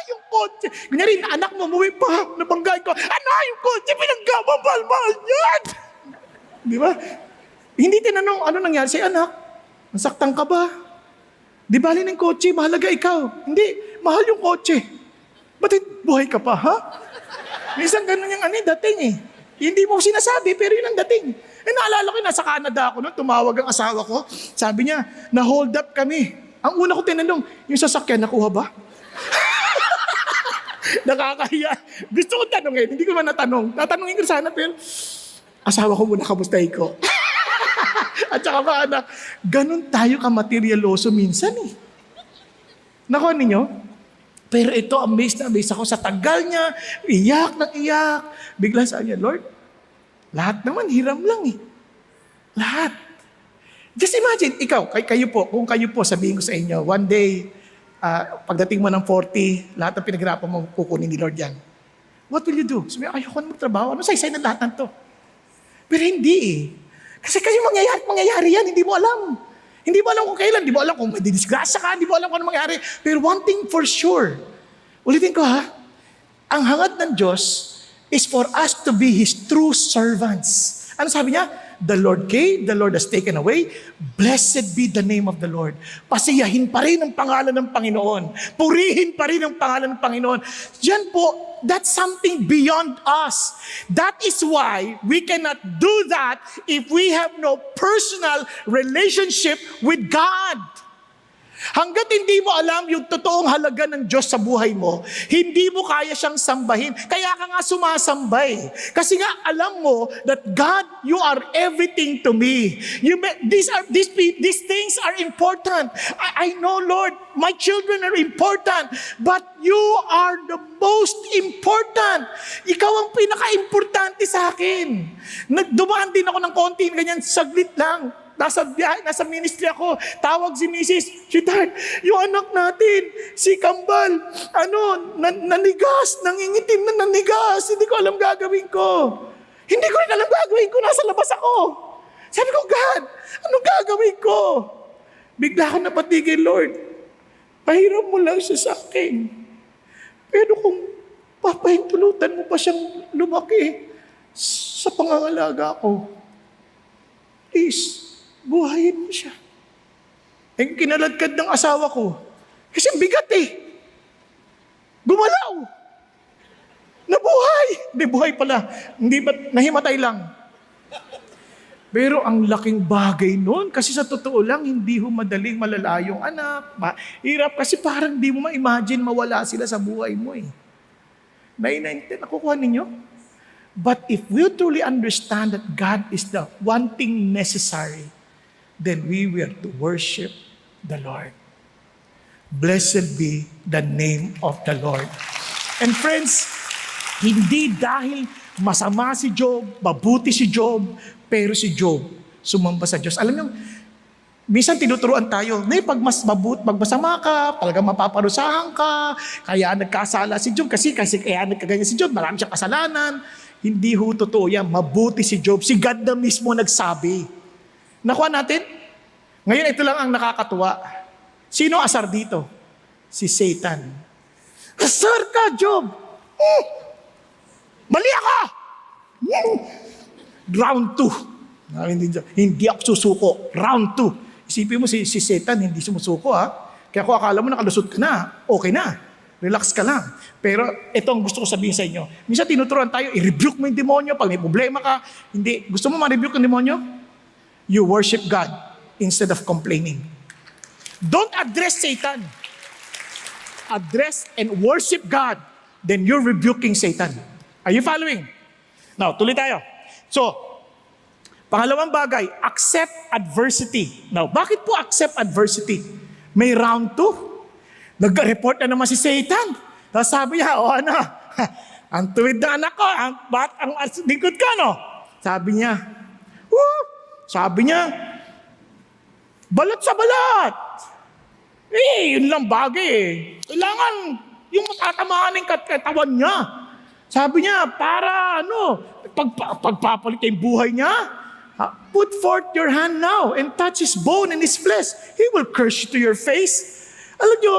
Yung kotse! Ganyan rin, anak mo, umuwi pa, nabangga ko. Yung kotse, pinangga, mahal yan! Di ba? Hindi tinanong, ano nangyari sa anak? Nasaktan ka ba? Di bali ng kotse, mahalaga ikaw. Hindi, mahal yung kotse. Ba't buhay ka pa, ha? Minsan ganun yung dating eh. Hindi mo sinasabi, pero yun ang dating. Naalala ko, nasa Canada ako noon, tumawag ang asawa ko. Sabi niya, na-hold up kami. Ang una ko tinanong, yung sasakyan, nakuha ba? Nakakahiya. Gusto ko tanongin, hindi ko man natanong. Tatanungin ko sana, pero asawa ko muna, kamustahin ko. At saka ba, anak, ganun tayo ka-materialoso minsan eh. Nakuha ninyo? Pero ito, amazed na amazed ako sa tagal niya, iyak ng iyak. Bigla sa niya, Lord, lahat naman, hiram lang eh. Lahat. Just imagine, kayo po, kung kayo po, sabihin ko sa inyo, one day, pagdating mo ng 40, lahat ng pinaghirapan mo, kukunin ni Lord yan. What will you do? Sabi, ayoko na magtrabaho. Ano saysay na lahat ng to? Pero hindi eh. Kasi mangyayari yan, hindi mo alam. Hindi mo alam kung kailan, hindi mo alam kung may disgrasya ka, hindi mo alam kung ano mangyayari. Pero one thing for sure, ulitin ko ha, ang hangad ng Diyos is for us to be His true servants. Ano sabi niya? The Lord gave, the Lord has taken away. Blessed be the name of the Lord. Pasiyahin pa rin ang pangalan ng Panginoon. Purihin pa rin ang pangalan ng Panginoon. Diyan po, that's something beyond us. That is why we cannot do that if we have no personal relationship with God. Hanggat hindi mo alam yung totoong halaga ng Diyos sa buhay mo, hindi mo kaya siyang sambahin. Kaya ka nga sumasambay. Kasi nga alam mo that God, you are everything to me. These things are important. I know, Lord, my children are important, but you are the most important. Ikaw ang pinaka-importante sa akin. Dumaan din ako ng konti, ganyan, saglit lang. Nasa ministry ako, tawag si Mrs. Sweetheart, yung anak natin, si Kambal, nanigas, nangingitim na nanigas, hindi ko alam gagawin ko. Hindi ko rin alam gagawin ko, nasa labas ako. Sabi ko, God, anong gagawin ko? Bigla ako napatigil, Lord. Pahiram mo lang siya sa akin. Pero kung papahintulutan mo pa siyang lumaki sa pangangalaga ko, please, buhayin mo siya. Yung kinaladkad ng asawa ko, kasi bigat eh. Gumalaw. Nabuhay. Hindi, buhay pala. Hindi ba, nahimatay lang. Pero ang laking bagay nun, kasi sa totoo lang, hindi ho madaling malala yung anak. Hirap kasi parang di mo ma-imagine mawala sila sa buhay mo eh. Nakukuha ninyo? But if we truly understand that God is the one thing necessary, then we were to worship the Lord. Blessed be the name of the Lord. And friends, hindi dahil masama si Job, mabuti si Job, pero si Job sumamba sa Diyos. Alam niyo, minsan tinuturuan tayo, pag masama ka, talagang mapaparusahan ka, kaya nagkasala si Job, kasi kaya nagkaganyan si Job, marami siyang kasalanan. Hindi ho totoo yan. Mabuti si Job. Si God na mismo nagsabi. Nakuha natin? Ngayon, ito lang ang nakakatuwa. Sino asar dito? Si Satan. Asar ka, Job! Mali ako! Round 2. Hindi ako susuko. Round 2. Isipin mo si Satan, hindi sumusuko ha. Kaya kung akala mo nakalusot ka na, okay na. Relax ka lang. Pero ito ang gusto ko sabihin sa inyo. Minsan tinuturuan tayo, i-rebuke mo yung demonyo pag may problema ka. Hindi. Gusto mo ma-rebuke yung demonyo? You worship God instead of complaining. Don't address Satan. Address and worship God. Then you're rebuking Satan. Are you following? Now, tuloy tayo. So, pangalawang bagay, accept adversity. Now, bakit po accept adversity? May round 2. Nag-report na naman si Satan. Tapos sabi niya, ang tuwid na anak ko, ang lingkod ka, no? Sabi niya, balat sa balat. Yun lang bagay eh. Kailangan yung matatamaan ng katawan niya. Sabi niya, para pagpapalit yung buhay niya, put forth your hand now and touch his bone and his flesh. He will curse you to your face. Alam niyo,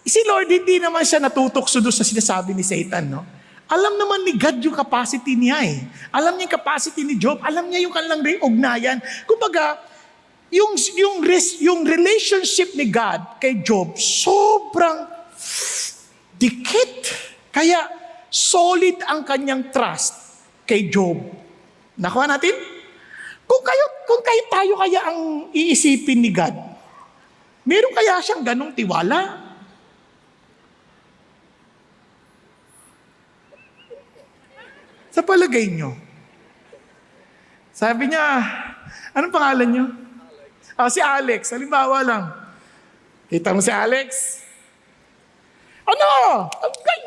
si Lord hindi naman siya natutokso doon sa sinasabi ni Satan, no? Alam naman ni God yung capacity niya eh. Alam niya yung capacity ni Job. Alam niya yung kanilang ugnayan. Kumbaga, yung relationship ni God kay Job, sobrang dikit. Kaya, solid ang kanyang trust kay Job. Nakuha natin? Kung kayo tayo kaya ang iisipin ni God, meron kaya siyang ganong tiwala? Sa palagay nyo. Sabi niya, anong pangalan nyo? Si Alex. Halimbawa lang. Kita mo si Alex?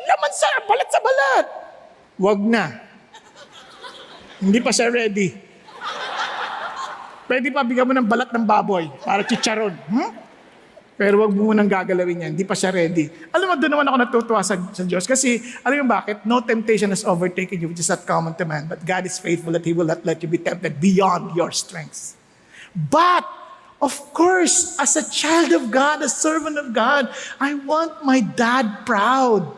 Laman balat sa balat. Wag na. Hindi pa siya ready. Pwede pa bigyan mo ng balat ng baboy para chicharon. Pero wag mo munang gagalawin yan. Hindi pa siya ready. Alam mo, doon naman ako natutuwa sa Diyos. Kasi, alam mo bakit? No temptation has overtaken you, which is not common to man. But God is faithful that He will not let you be tempted beyond your strengths. But, of course, as a child of God, a servant of God, I want my dad proud.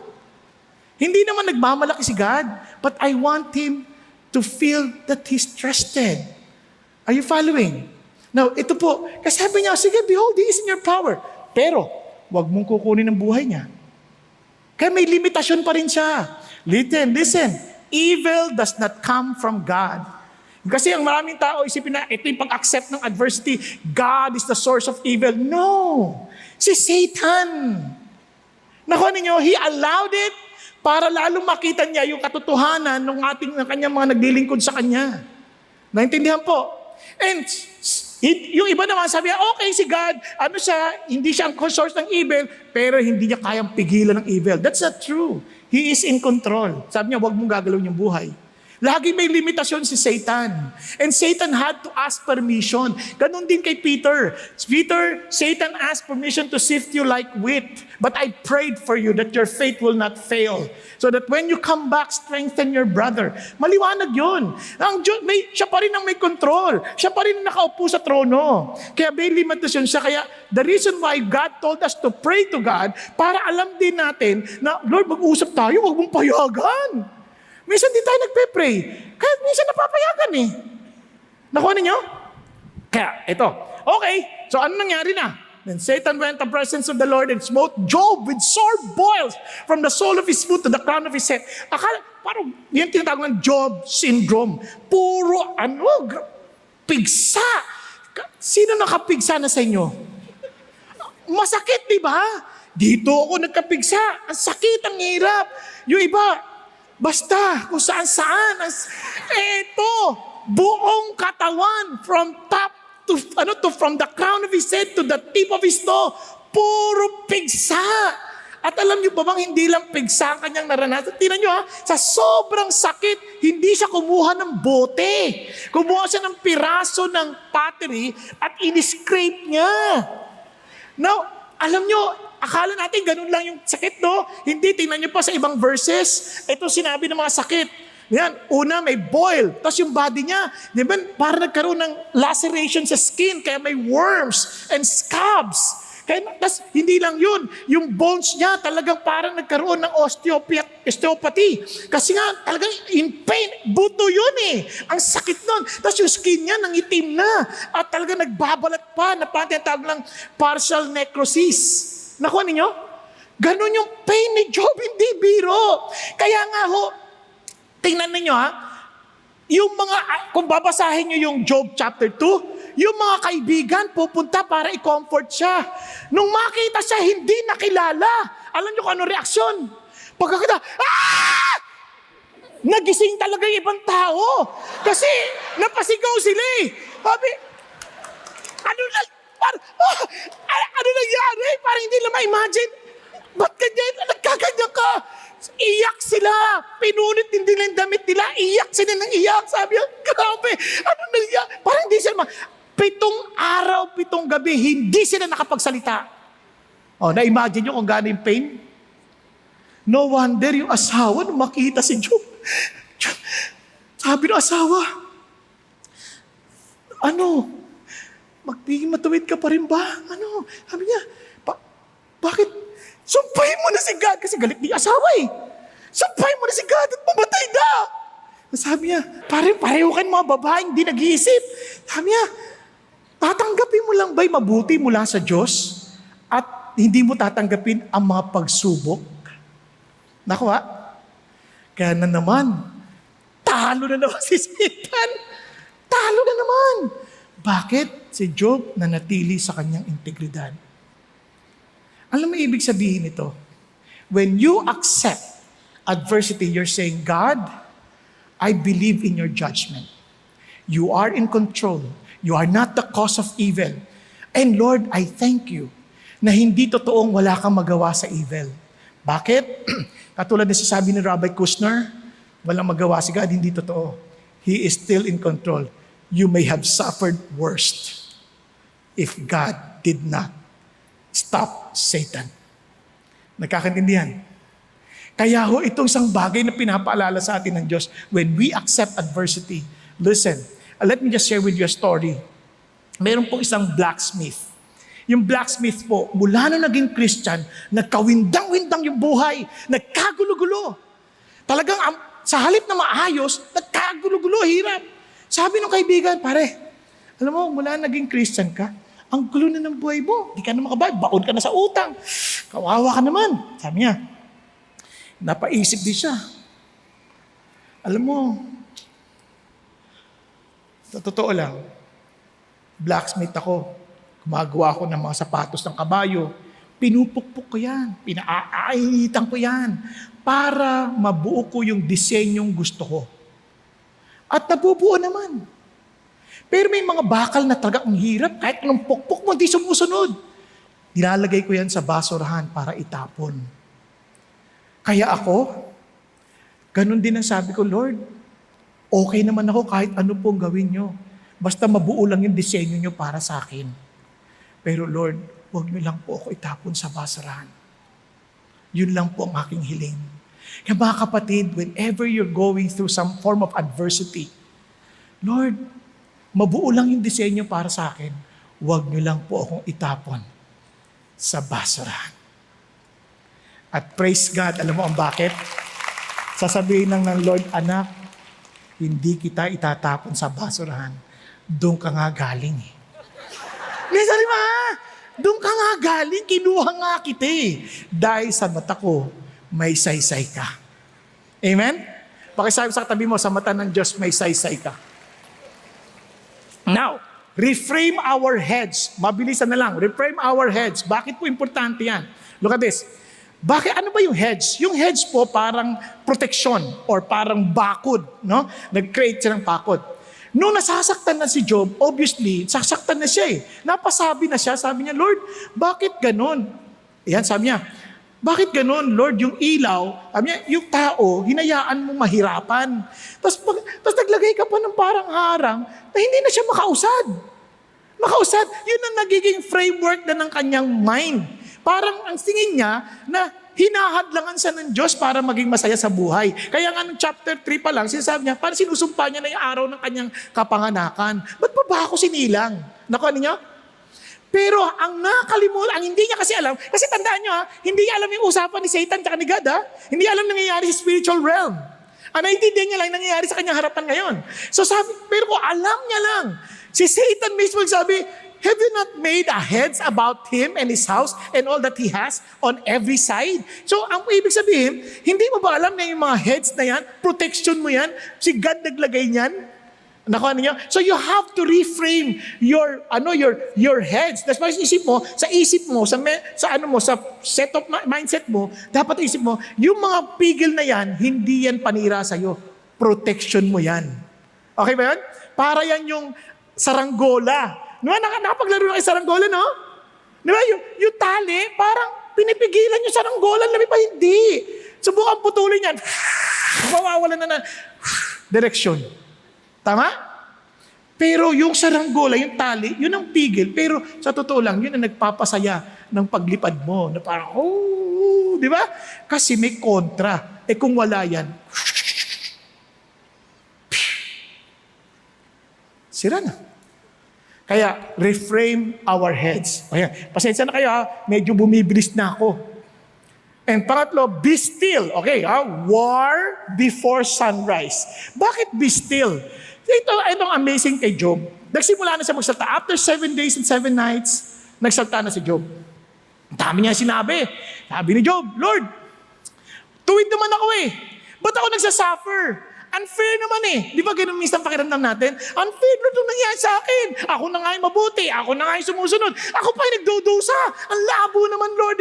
Hindi naman nagmamalaki si God, but I want him to feel that he's trusted. Are you following? Now, ito po, kasi sabi niya, sige, behold, He is in your power. Pero, wag mong kukunin ang buhay niya. Kaya may limitasyon pa rin siya. Listen, evil does not come from God. Kasi ang maraming tao isipin na ito yung pag-accept ng adversity. God is the source of evil. No! Si Satan. Nakuha ninyo, he allowed it para lalong makita niya yung katotohanan ng kanyang mga naglilingkod sa kanya. Naintindihan po? And yung iba naman sabi niya, okay si God, hindi siya ang source ng evil, pero hindi niya kayang pigilan ng evil. That's not true. He is in control. Sabi niya, wag mong gagalawin yung buhay. Lagi may limitasyon si Satan. And Satan had to ask permission. Ganon din kay Peter. Satan asked permission to sift you like wheat. But I prayed for you that your faith will not fail. So that when you come back, strengthen your brother. Maliwanag yun. Siya pa rin ang may control. Siya pa rin ang nakaupo sa trono. Kaya may limitasyon siya. Kaya the reason why God told us to pray to God, para alam din natin na, Lord, mag-usap tayo, huwag mong payagan. Minsan di tayo nagpe-pray. Kaya minsan napapayagan eh. Nakuha ninyo? Kaya, ito. Okay, so ano nangyari na? Then Satan went to the presence of the Lord and smote Job with sore boils from the sole of his foot to the crown of his head. Parang, yan tinatawag ng Job syndrome. Puro, pigsa. Sino nakapigsa na sa inyo? Masakit, di ba? Dito ako nagkapigsa. Ang sakit, ang hirap. Yung iba, basta, kung saan-saan. Eto, buong katawan from top from the crown of his head to the tip of his toe, puro pigsa. At alam niyo ba bang hindi lang pigsa ang kanyang naranasan? Tingnan niyo sa sobrang sakit, hindi siya kumuha ng bote. Kumuha siya ng piraso ng pottery at in-scrape niya. Now, alam niyo, akala natin ganun lang yung sakit, no? Hindi, tingnan niyo pa sa ibang verses. Ito sinabi ng mga sakit. Yan, una may boil, tapos yung body niya, di ba, para nagkaroon ng laceration sa skin, kaya may worms and scabs. Kaya, tas, hindi lang yun, yung bones niya talagang parang nagkaroon ng osteopathy. Kasi nga, talagang in pain, buto yun eh. Ang sakit nun. Tapos yung skin niya nangitim na. At talagang nagbabalat pa, na tinatawag lang partial necrosis. Nakuha ninyo? Ganon yung pain ni Job, hindi biro. Kaya nga ho, tingnan ninyo ha, yung mga, kung babasahin nyo yung Job chapter 2, yung mga kaibigan pupunta para i-comfort siya. Nung makita siya, hindi nakilala. Alam nyo kung ano reaksyon? Pagkakita, ah! Nagising talaga yung ibang tao. Kasi napasigaw sila eh. Sabi, ano nangyari? Parang hindi na ma-imagine. Ba't ganyan? Nagkaganyan ka? Iyak sila. Pinunit din nila yung damit nila. Iyak sila ng iyak. Sabi niya, grabe. Ano nangyari? Parang hindi sila 7 araw, 7 gabi, hindi sila nakapagsalita. O, na-imagine nyo kung gaano yung pain? No wonder yung asawa nung makita si Job. Sabi ng asawa, matuwid ka pa rin ba? Sabi niya, bakit? Sumpahin mo na si God kasi galit ni asawa eh. Sumpahin mo na si God at mamatay na. Sabi niya, pareho kayo mga babaeng hindi nag-iisip. Sabi niya, tatanggapin mo lang ba'y mabuti mula sa Diyos at hindi mo tatanggapin ang mga pagsubok? Nakuha? Kaya na naman, talo na naman si Satan. Talo na naman. Bakit? Si Job nanatili sa kanyang integridad. Alam mo ibig sabihin nito? When you accept adversity, you're saying, God, I believe in your judgment. You are in control. You are not the cause of evil. And Lord, I thank you na hindi totoong wala kang magawa sa evil. Bakit? Katulad na sasabi ni Rabbi Kushner, walang magawa si God, hindi totoo. He is still in control. You may have suffered worst if God did not stop Satan. Nagkakaintindihan? Kaya ho, itong isang bagay na pinapaalala sa atin ng Diyos, when we accept adversity, listen, let me just share with you a story. Meron po isang blacksmith. Yung blacksmith po, mula na naging Christian, nagkawindang-windang yung buhay, nagkagulo-gulo. Talagang sa halip na maayos, nagkagulo-gulo, hirap. Sabi ng kaibigan, pare, alam mo, mula naging Christian ka, ang gulo na ng buhay mo. Di ka na makabayad, baon ka na sa utang. Kawawa ka naman. Sabi niya, napaisip din siya. Alam mo, sa totoo lang, blacksmith ako. Gumagawa ako ng mga sapatos ng kabayo. Pinupukpuk ko yan. Pinaainitan ko yan. Para mabuo ko yung disenyong gusto ko. At nabubuo naman. Pero may mga bakal na talaga ang hirap. Kahit anong pukpuk mo, di sumusunod. Nilalagay ko yan sa basurahan para itapon. Kaya ako, ganun din ang sabi ko, Lord, okay naman ako kahit ano pong gawin nyo. Basta mabuo lang yung disenyo nyo para sa akin. Pero Lord, huwag nyo lang po ako itapon sa basurahan. Yun lang po ang aking hiling. Kaya mga kapatid, whenever you're going through some form of adversity, Lord, mabuo lang yung disenyo para sa akin. Huwag nyo lang po akong itapon sa basurahan. At praise God, alam mo ang bakit? Sasabihin lang ng Lord, anak, hindi kita itatapon sa basurahan. Doon ka nga galing eh. Minsan ma, doon ka nga galing, kinuha nga kita eh. Dahil sa mata ko, may saysay ka. Amen? Pakisabi sa katabi mo, sa mata ng Diyos, may saysay ka. Now, reframe our heads. Mabilisan na lang. Reframe our heads. Bakit po importante yan? Look at this. Bakit? Ano ba yung heads? Yung heads po parang protection or parang bakod. No? Nag-create siya ng bakod. Nung nasasaktan na si Job, obviously, sasaktan na siya eh. Napasabi na siya, sabi niya, Lord, bakit ganon? Ayan, sabi niya, bakit ganon, Lord, yung ilaw, sabi niya, yung tao, hinayaan mo mahirapan. Tapos naglagay ka pa ng parang harang na hindi na siya makausad. Makausad, yun ang nagiging framework na ng kanyang mind. Parang ang tingin niya na hinahadlangan siya ng Diyos para maging masaya sa buhay. Kaya nga nung chapter 3 pa lang, sinasabi niya, parang sinusumpa niya na yung araw ng kanyang kapanganakan. Ba't pa ba ako sinilang? Nakuha niyo? Pero ang nakalimutan, ang hindi niya kasi alam, kasi tandaan niyo hindi niya alam yung usapan ni Satan at ni God Hindi niya alam nangyayari sa spiritual realm. Ang naiintindihan niya lang nangyayari sa kanyang harapan ngayon. So sabi, pero kung alam niya lang, si Satan mismo sabi, have you not made a heads about him and his house and all that he has on every side? So, ang ibig sabihin, hindi mo ba alam na yung mga heads na yan, protection mo yan, si God naglagay niyan? Nakuha niyo? So, you have to reframe your heads. That's why sa isip mo, sa set of mindset mo, dapat isip mo, yung mga pigil na yan, hindi yan panira sa'yo. Protection mo yan. Okay ba yan? Para yan yung saranggola. Nakapaglaro na kayo saranggola, no? Di ba? Yung tali, parang pinipigilan yung saranggola, labi pa hindi. Subukan putulin yan. Mawawalan na direksyon. Tama? Pero yung saranggola, yung tali, yun ang pigil. Pero sa totoo lang, yun ang nagpapasaya ng paglipad mo. Na parang, di ba? Kasi may kontra. Kung wala yan, sira na. Kaya, reframe our heads. Ayan. Pasensya na kayo medyo bumibilis na ako. And pangatlo, be still. Okay, war before sunrise. Bakit be still? Itong amazing kay Job. Nagsimula na siya magsalta. After 7 days and 7 nights, nagsalta na si Job. Ang dami niya sinabi. Sabi ni Job, Lord, tuwid naman ako Ba't ako nagsasuffer? Unfair naman Di ba ganun minsan pakiramdam natin? Unfair na itong nangyari sa akin. Ako na nga yung mabuti. Ako na nga yung sumusunod. Ako pa yung nagdudusa. Ang labo naman, Lord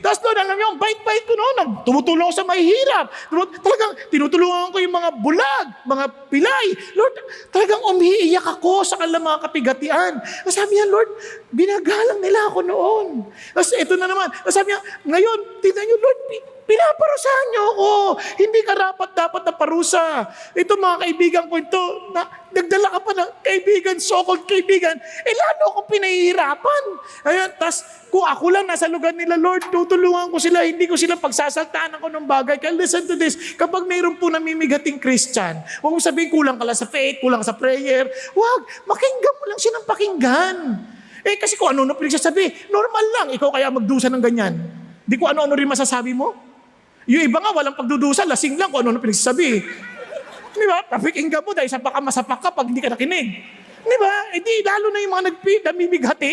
Tapos Lord, alam niyo, ang bait-bait ko noon. Tumutulong ako sa may hirap. Talagang tinutulungan ko yung mga bulag, mga pilay. Lord, talagang umiiyak ako sa kanilang mga kapigatian. Sabi niya, Lord, binagalang nila ako noon. Tapos ito na naman. Sabi niya, ngayon, tignan niyo, Lord, pinaparusahan niyo ako. Hindi karapat-dapat na parusa. Ito mga kaibigan ko ito, nagdala ka pa ng kaibigan, so-called kaibigan, lalo akong pinahihirapan. Ayan, tas kung ako lang nasa lugar nila, Lord, tutulungan ko sila, hindi ko sila pagsasaltaan ako ng bagay. Kaya listen to this, kapag mayroon po namimigating Christian, huwag mo sabihin kulang ka lang sa faith, kulang sa prayer. Huwag, makinggan mo lang siya ng pakinggan. Kasi kung ano pinagsasabi, normal lang, ikaw kaya magdusa ng ganyan. Di ko ano-ano rin masasabi mo. Yung iba nga, walang pagdudusa, lasing lang kung ano pinagsasabi. Di ba? Pakinggan mo dahil sa baka masapak ka pag hindi ka nakinig. Di ba? Lalo na yung mga namimighati.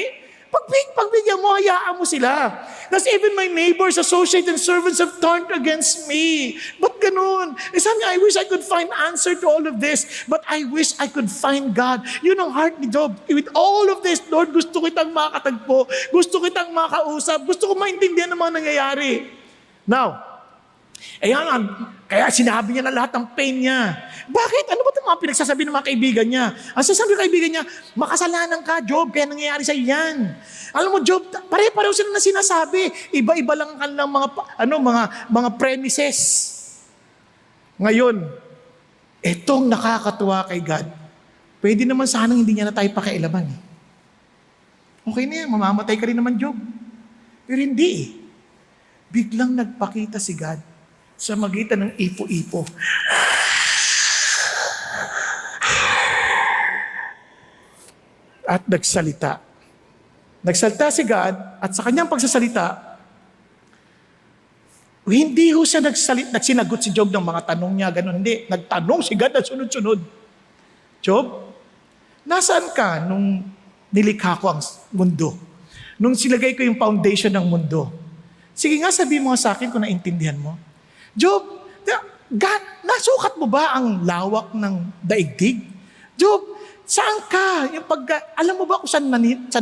Pagbigyan mo, hayaan mo sila. That's even my neighbors, associates, and servants have turned against me. Ba't ganun? Sabi niya, I wish I could find answer to all of this, but I wish I could find God. Yun ang heart ni Job. With all of this, Lord, gusto kitang makatagpo. Gusto kitang makausap. Gusto ko maintindihan ng mga nangyayari. Now, kaya sinabi niya na lahat ng pain niya. Bakit? Ano ba itong mga pinagsasabi ng mga kaibigan niya? Ang sasabi ng kaibigan niya, makasalanan ka, Job, kaya nangyayari sa yan. Alam mo, Job, pare-pareho sila na sinasabi. Iba-iba lang ang kanilang mga premises. Ngayon, etong nakakatuwa kay God, pwede naman sanang hindi niya na tayo pakialaman. Okay na yan, mamamatay ka rin naman, Job. Pero hindi Biglang nagpakita si God sa magitan ng ipo-ipo. At nagsalita. Nagsalita si God at sa kanyang pagsasalita, hindi ho siya nagsinagot si Job ng mga tanong niya, ganun. Hindi, nagtanong si God at sunod-sunod. Job, nasaan ka nung nilikha ko ang mundo? Nung silagay ko yung foundation ng mundo? Sige nga, sabihin mo sa akin kung naintindihan mo. Job, God, nasukat mo ba ang lawak ng daigdig? Job, saan ka? Alam mo ba kung saan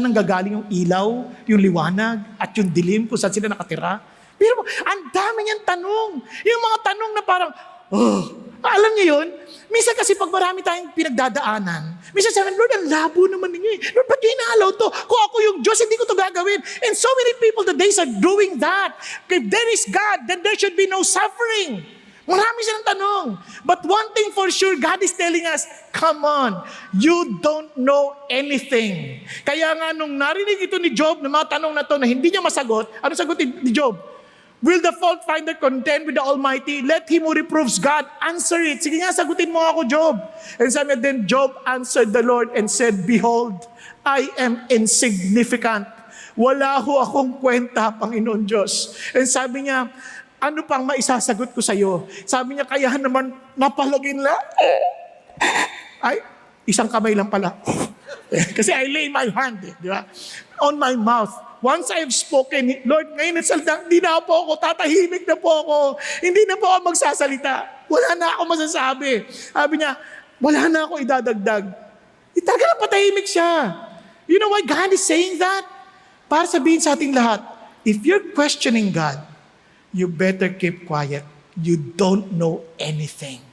nanggagaling yung ilaw, yung liwanag, at yung dilim, kung saan sila nakatira? Pero ang dami niyang tanong. Yung mga tanong na parang, alam niyo yun? Minsan kasi pag marami tayong pinagdadaanan, minsan sabi, Lord, ang labo naman ninyo. Lord, ba't nyo inaalaw to? Kung ako yung Diyos, hindi ko to gagawin. And so many people today are doing that. If there is God, then there should be no suffering. Marami silang tanong. But one thing for sure, God is telling us, come on, you don't know anything. Kaya nga nung narinig ito ni Job, ng mga tanong na to na hindi niya masagot, ano sagot ni Job? Will the fault finder contend with the Almighty? Let him who reproves God answer it. Sige nga, sagutin mo ako, Job. And sabi niya, then Job answered the Lord and said, behold, I am insignificant. Wala ho akong kwenta, Panginoon Diyos. And sabi niya, ano pang maisasagot ko sa iyo? Sabi niya, kaya naman napalagin lang. Ay, isang kamay lang pala. Kasi I lay my hand, di ba? On my mouth. Once I have spoken, Lord, ngayon hindi na po ako, tatahimik na po ako. Hindi na po ako magsasalita. Wala na ako masasabi. Sabi niya, wala na ako idadagdag. Itagal, patahimik siya. You know why God is saying that? Para sabihin sa ating lahat, if you're questioning God, you better keep quiet. You don't know anything.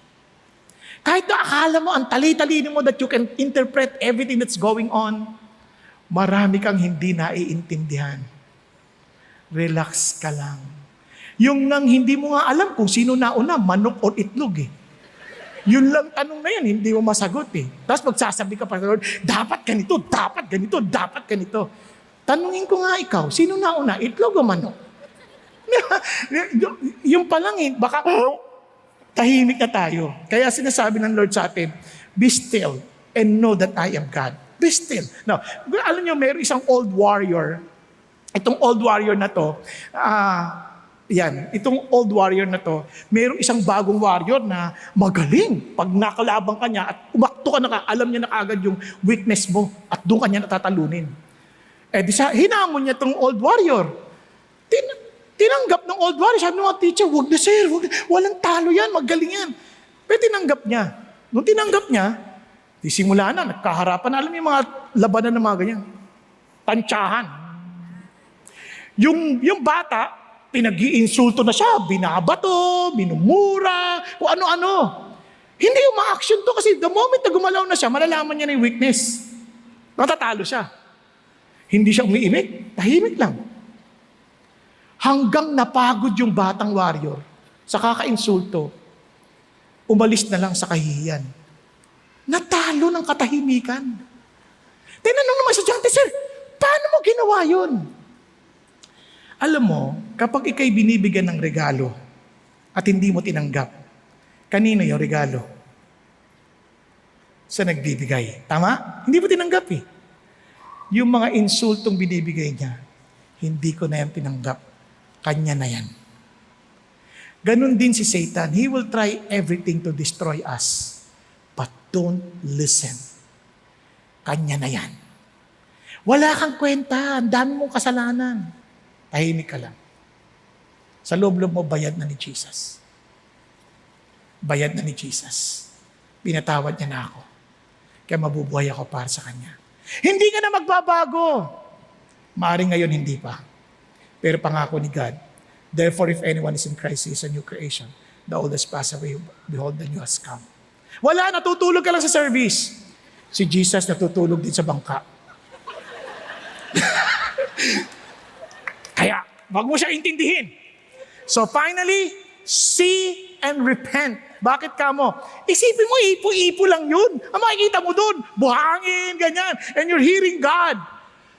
Kahit na akala mo, ang tali-talino mo that you can interpret everything that's going on, marami kang hindi naiintindihan. Relax ka lang. Yung nang hindi mo nga alam kung sino nauna, manok o itlog eh. Yun lang tanong na yun, hindi mo masagot eh. Tapos magsasabi ka pa, Lord, dapat ganito, dapat ganito, dapat ganito. Tanungin ko nga ikaw, sino nauna, itlog o manok? Yung pa lang eh, baka tahimik na tayo. Kaya sinasabi ng Lord sa atin, be still and know that I am God. Be still. Now, alam nyo, mayroon isang old warrior. Itong old warrior na to, itong old warrior na to, mayroon isang bagong warrior na magaling. Pag nakalaban ka niya at umakto ka na alam niya na kaagad yung weakness mo at doon ka niya natatalunin. Hinamon niya itong old warrior. Tinanggap ng old warrior. Sabi ng mga teacher, wag na sir, walang talo yan, magaling yan. Pero tinanggap niya. Nung tinanggap niya, simula na, nagkaharapan. Alam mo yung mga labanan ng mga ganyan. Tansyahan. Yung bata, pinag-iinsulto na siya, binabato, minumura, kung ano-ano. Hindi uma-action to kasi the moment na gumalaw na siya, malalaman niya na yung weakness. Natatalo siya. Hindi siya umiimik, tahimik lang. Hanggang napagod yung batang warrior sa kaka-insulto, umalis na lang sa kahihiyan. Natalo ng katahimikan. Tinanong naman sa Jante, sir, paano mo ginawa yun? Alam mo, kapag ikay binibigyan ng regalo at hindi mo tinanggap, kanino yung regalo? Sa nagbibigay. Tama? Hindi mo tinanggap eh. Yung mga insultong binibigay niya, hindi ko na yan tinanggap. Kanya na yan. Ganon din si Satan. He will try everything to destroy us. But don't listen. Kanya na yan. Wala kang kwenta. Ang dami mong kasalanan. Tahimik ka lang. Sa loob-loob mo, bayad na ni Jesus. Bayad na ni Jesus. Pinatawad niya na ako. Kaya mabubuhay ako para sa Kanya. Hindi ka na magbabago. Maaring ngayon hindi pa. Pero pangako ni God, therefore if anyone is in Christ, he is a new creation. The old has passed away, behold, the new has come. Wala, natutulog ka lang sa service. Si Jesus natutulog din sa bangka. Kaya, wag mo siya intindihin. So finally, see and repent. Bakit ka mo? Isipin mo, ipo-ipo lang yun. Ang makikita mo doon, buhangin, ganyan. And you're hearing God.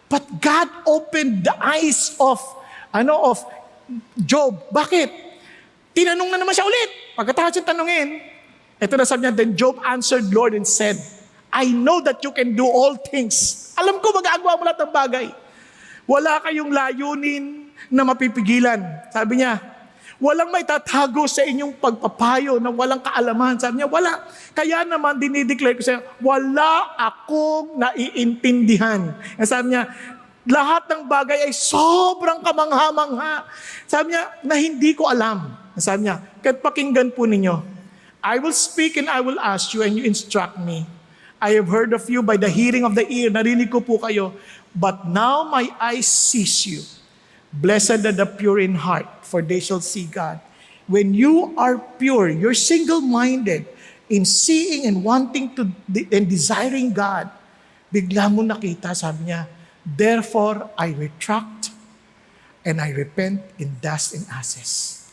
But God opened the eyes of Job. Bakit? Tinanong na naman siya ulit. Pagkatapos yung tanongin, ito na sabi niya, then Job answered Lord and said, I know that you can do all things. Alam ko magagawa mo lahat ng bagay. Wala kayong layunin na mapipigilan. Sabi niya, walang may tatago sa inyong pagpapayo na walang kaalaman. Sabi niya, wala. Kaya naman dinideclare ko sa inyo, wala akong naiintindihan. Sabi niya, lahat ng bagay ay sobrang kamangha-mangha. Sabi niya, na hindi ko alam. Sabi niya, kahit pakinggan po ninyo, I will speak and I will ask you and you instruct me. I have heard of you by the hearing of the ear. Narinig ko po kayo. But now my eyes sees you. Blessed are the pure in heart, for they shall see God. When you are pure, you're single-minded in seeing and wanting to and desiring God, bigla mo nakita, sabi niya, therefore I retract and I repent in dust and ashes.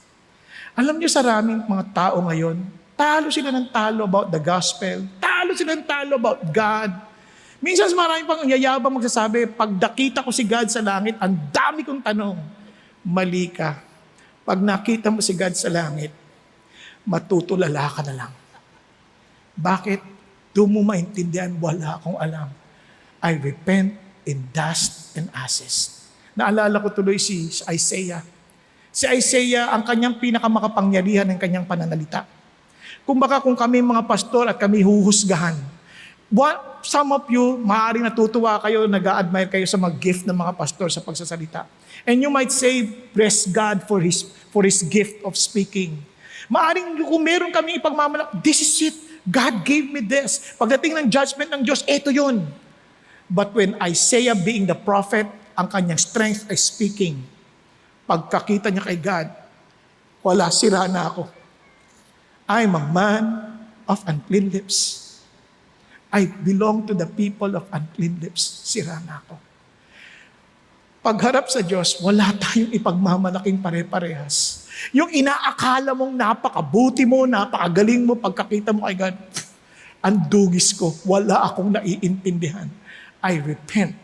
Alam niyo sa maraming mga tao ngayon, talo sila ng talo about the gospel, talo sila ng talo about God. Minsan maraming pang yayabang magsasabi, pag nakita ko si God sa langit, ang dami kong tanong. Mali ka. Pag nakita mo si God sa langit, matutulala ka na lang. Bakit? Doon mo maintindihan, wala akong alam. I repent in dust and ashes. Naalala ko tuloy si Isaiah. Si Isaiah, ang kanyang pinakamakapangyarihan ng kanyang pananalita. Kumbaga kung kami mga pastor at kami huhusgahan, some of you, maaaring natutuwa kayo, nag-a-admire kayo sa mga gift ng mga pastor sa pagsasalita. And you might say, bless God for His gift of speaking. Maaring kung meron kami ipagmamalak, this is it. God gave me this. Pagdating ng judgment ng Diyos, eto yun. But when Isaiah being the prophet, ang kanyang strength ay speaking. Pagkakita niya kay God, wala, sira na ako. I'm a man of unclean lips. I belong to the people of unclean lips. Sira na ako. Pagharap sa Diyos, wala tayong ipagmamalaking pare-parehas. Yung inaakala mong napakabuti mo, napakagaling mo, pagkakita mo kay God, ang dugis ko, wala akong naiintindihan. I repent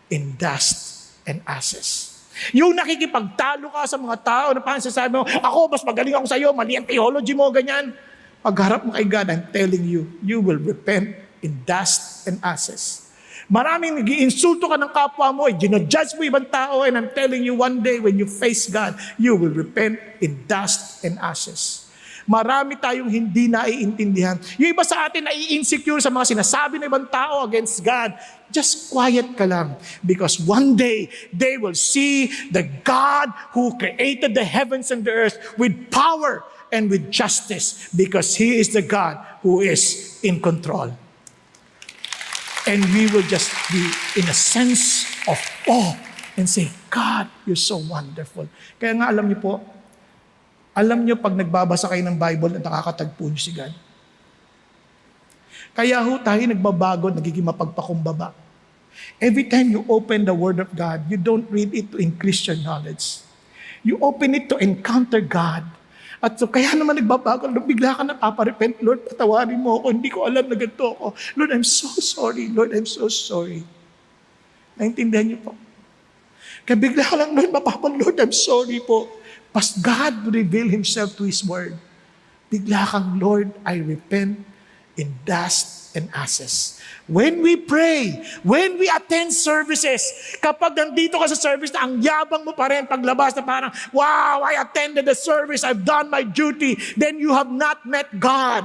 in dust and ashes. Yung nakikipagtalo ka sa mga tao na parang sasabi mo, ako, mas magaling ako sa iyo, mali ang theology mo, ganyan. Pagharap mo kay God, I'm telling you, you will repent in dust and ashes. Maraming nag-iinsulto ka ng kapwa mo, ginajudge mo ibang tao, and I'm telling you, one day when you face God, you will repent in dust and ashes. Marami tayong hindi naiintindihan. Yung iba sa atin nai-insecure sa mga sinasabi ng ibang tao against God. Just quiet ka lang. Because one day, they will see the God who created the heavens and the earth with power and with justice. Because He is the God who is in control. And we will just be in a sense of awe and say, God, you're so wonderful. Kaya nga alam niyo po, alam niyo pag nagbabasa kayo ng Bible at nakakatagpo niyo si God. Kaya ho tayo nagbabago, nagiging mapagpakumbaba. Every time you open the Word of God, you don't read it to increase your knowledge. You open it to encounter God. At so kaya naman nagbabago, bigla ka napaparepent, Lord, patawarin mo ako, hindi ko alam na ganito ako. Lord, I'm so sorry. Lord, I'm so sorry. Naintindihan niyo po? Kaya bigla ka lang, Lord, I'm sorry po. Pas God will reveal Himself to His Word. Bigla kang, Lord, I repent in dust and ashes. When we pray, when we attend services, kapag nandito ka sa service na ang yabang mo pa rin paglabas na parang, wow, I attended the service, I've done my duty, then you have not met God.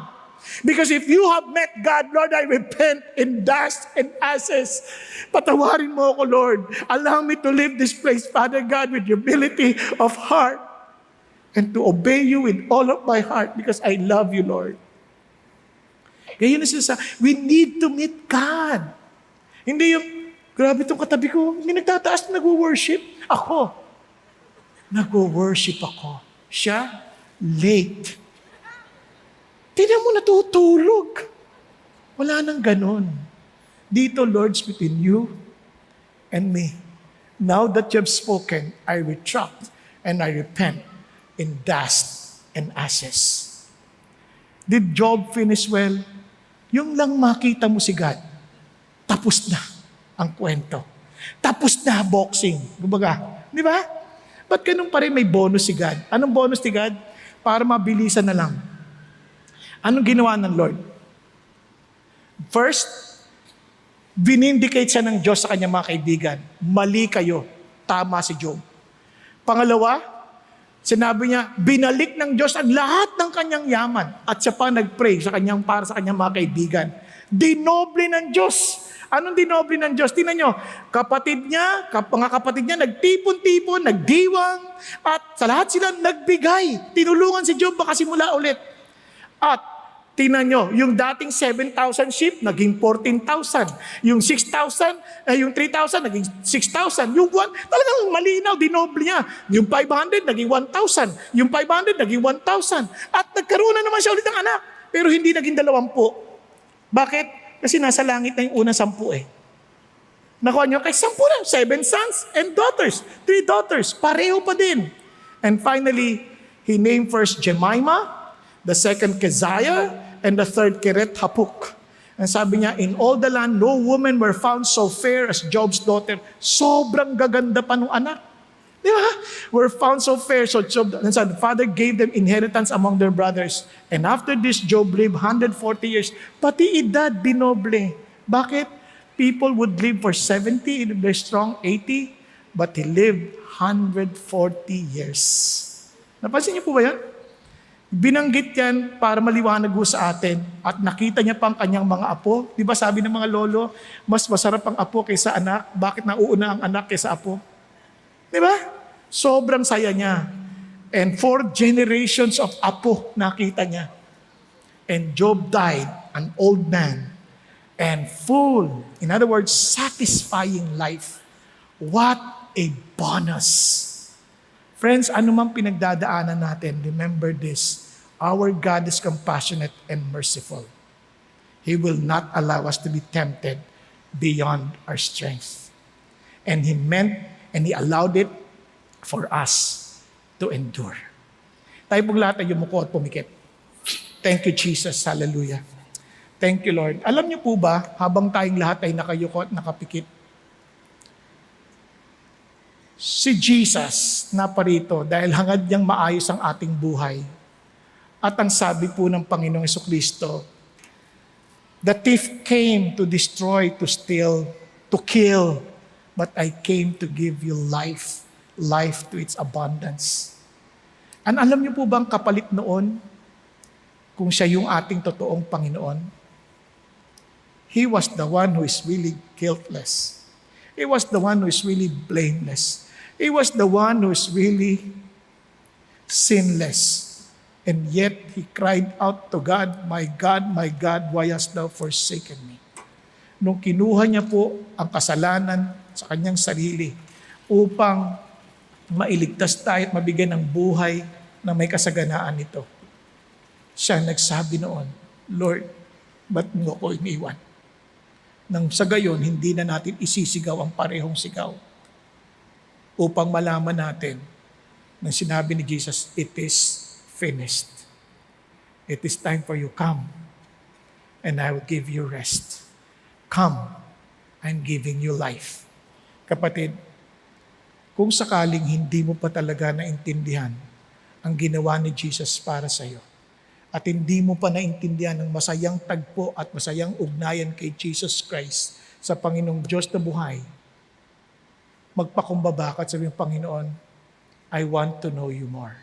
Because if you have met God, Lord, I repent in dust and ashes. Patawarin mo ako, Lord. Allow me to leave this place, Father God, with humility of heart and to obey you with all of my heart because I love you, Lord. Kaya yun we need to meet God. Hindi yung, grabe itong katabi ko, hindi nagtataas na nag-worship. Ako, nag-worship ako. Siya, late. Tignan mo, natutulog. Wala nang ganon. Dito, Lord's between you and me. Now that you have spoken, I retract and I repent in dust and ashes. Did Job finish well? Yung lang makita mo si God, tapos na ang kwento. Tapos na boxing. Kumbaga, di ba? Ba't ganun pa rin may bonus si God? Anong bonus ni God? Para mabilisan na lang. Anong ginawa ng Lord? First, vinindicate siya ng Diyos sa kanyang mga kaibigan. Mali kayo. Tama si Job. Pangalawa, sinabi niya, binalik ng Diyos ang lahat ng kanyang yaman. At siya pa nag-pray para sa kanyang mga kaibigan. Dinoble ng Diyos. Anong dinoble ng Diyos? Tingnan nyo, mga kapatid niya, nagtipon-tipon, nagdiwang, at sa lahat sila nagbigay. Tinulungan si Job, baka simula ulit. At tingnan nyo, yung dating 7,000 sheep, naging 14,000. Yung 6,000, yung 3,000, naging 6,000. Yung 1, talagang malinaw, dinoble niya. Yung 500, naging 1,000. Yung 500, naging 1,000. At nagkaroon na naman siya ulit ng anak. Pero hindi naging 20. Bakit? Kasi nasa langit na yung unang 10 eh. Nakuha niyo, kay 10 na, 7 sons and daughters. 3 daughters, pareho pa din. And finally, he named first Jemima, the second Keziah, and the third Keret Hapuk. And sabi niya, in all the land, no woman were found so fair as Job's daughter. Sobrang gaganda pa nung anak. Di ba? Were found so fair. So Job, and so the father gave them inheritance among their brothers. And after this, Job lived 140 years. Pati edad, dinoble. Bakit? People would live for 70, if they're strong, 80. But he lived 140 years. Napansin niyo po ba yan? Binanggit yan para maliwanag po sa atin. At nakita niya pa ang kanyang mga apo. Di ba sabi ng mga lolo, mas masarap ang apo kaysa anak. Bakit nauuna ang anak kaysa apo? Di ba? Sobrang saya niya. And 4 generations of apo nakita niya. And Job died an old man and full, in other words, satisfying life. What a bonus. Friends, anumang pinagdadaanan natin, remember this. Our God is compassionate and merciful. He will not allow us to be tempted beyond our strength. And He meant and He allowed it for us to endure. Tayo pong lahat ay yumuko at pumikit. Thank you, Jesus. Hallelujah. Thank you, Lord. Alam niyo po ba, habang tayong lahat ay nakayuko at nakapikit, si Jesus na parito dahil hangad niyang maayos ang ating buhay. At ang sabi po ng Panginoong Jesucristo, the thief came to destroy, to steal, to kill, but I came to give you life, life to its abundance. And alam niyo po bang kapalit noon, kung siya yung ating totoong Panginoon? He was the one who is really guiltless. He was the one who is really blameless. He was the one who is really sinless. And yet, He cried out to God, my God, why hast thou forsaken me? Nung kinuha niya po ang kasalanan sa kanyang sarili upang mailigtas tayo at mabigyan ng buhay na may kasaganaan nito. Siya nagsabi noon, Lord, ba't mo ko iniwan? Nang sa gayon, hindi na natin isisigaw ang parehong sigaw upang malaman natin na sinabi ni Jesus, it is finished. It is time for you. Come, and I will give you rest. Come, I'm giving you life. Kapatid, kung sakaling hindi mo pa talaga naintindihan ang ginawa ni Jesus para sa iyo, at hindi mo pa naintindihan ang masayang tagpo at masayang ugnayan kay Jesus Christ sa Panginoong Diyos na buhay, magpakumbaba ka at sabihin, Panginoon, I want to know you more.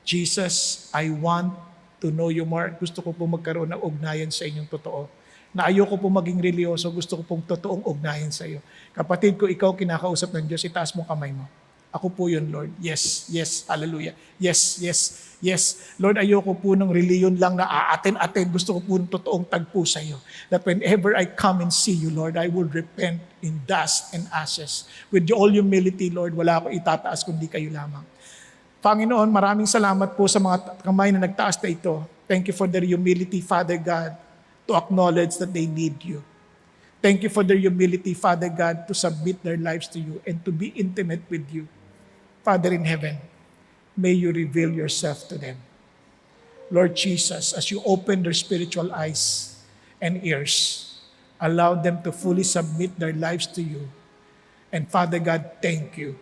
Jesus, I want to know you more. Gusto ko po magkaroon ng ugnayan sa inyong totoo. Na ayoko po maging religyoso, gusto ko pong totoong ugnayan sa iyo. Kapatid ko, ikaw kinakausap ng Diyos, itaas mo kamay mo. Ako po yun, Lord. Yes, yes, hallelujah. Yes, yes, yes. Lord, ayoko po ng reliyon lang na aaten-aten. Gusto ko po ng totoong tagpo sa iyo. That whenever I come and see you, Lord, I will repent in dust and ashes. With all humility, Lord, wala ako itataas kundi kayo lamang. Panginoon, maraming salamat po sa mga kamay na nagtaas na ito. Thank you for their humility, Father God, to acknowledge that they need you. Thank you for their humility, Father God, to submit their lives to you and to be intimate with you. Father in heaven, may you reveal yourself to them. Lord Jesus, as you open their spiritual eyes and ears, allow them to fully submit their lives to you. And Father God, thank you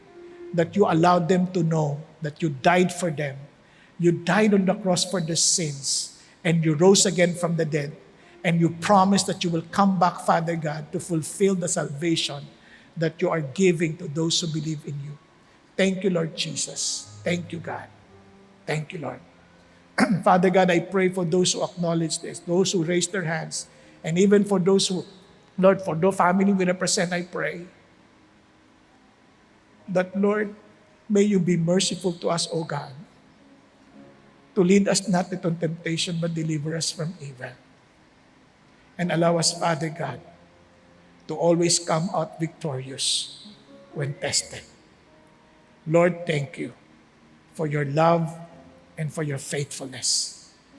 that you allowed them to know that you died for them. You died on the cross for their sins, and you rose again from the dead. And you promise that you will come back, Father God, to fulfill the salvation that you are giving to those who believe in you. Thank you, Lord Jesus. Thank you, God. Thank you, Lord. Father God, I pray for those who acknowledge this, those who raise their hands, and even for those who, Lord, for the family we represent, I pray that, Lord, may you be merciful to us, O God, to lead us not into temptation, but deliver us from evil. And allow us, Father God, to always come out victorious when tested. Lord, thank you for your love and for your faithfulness.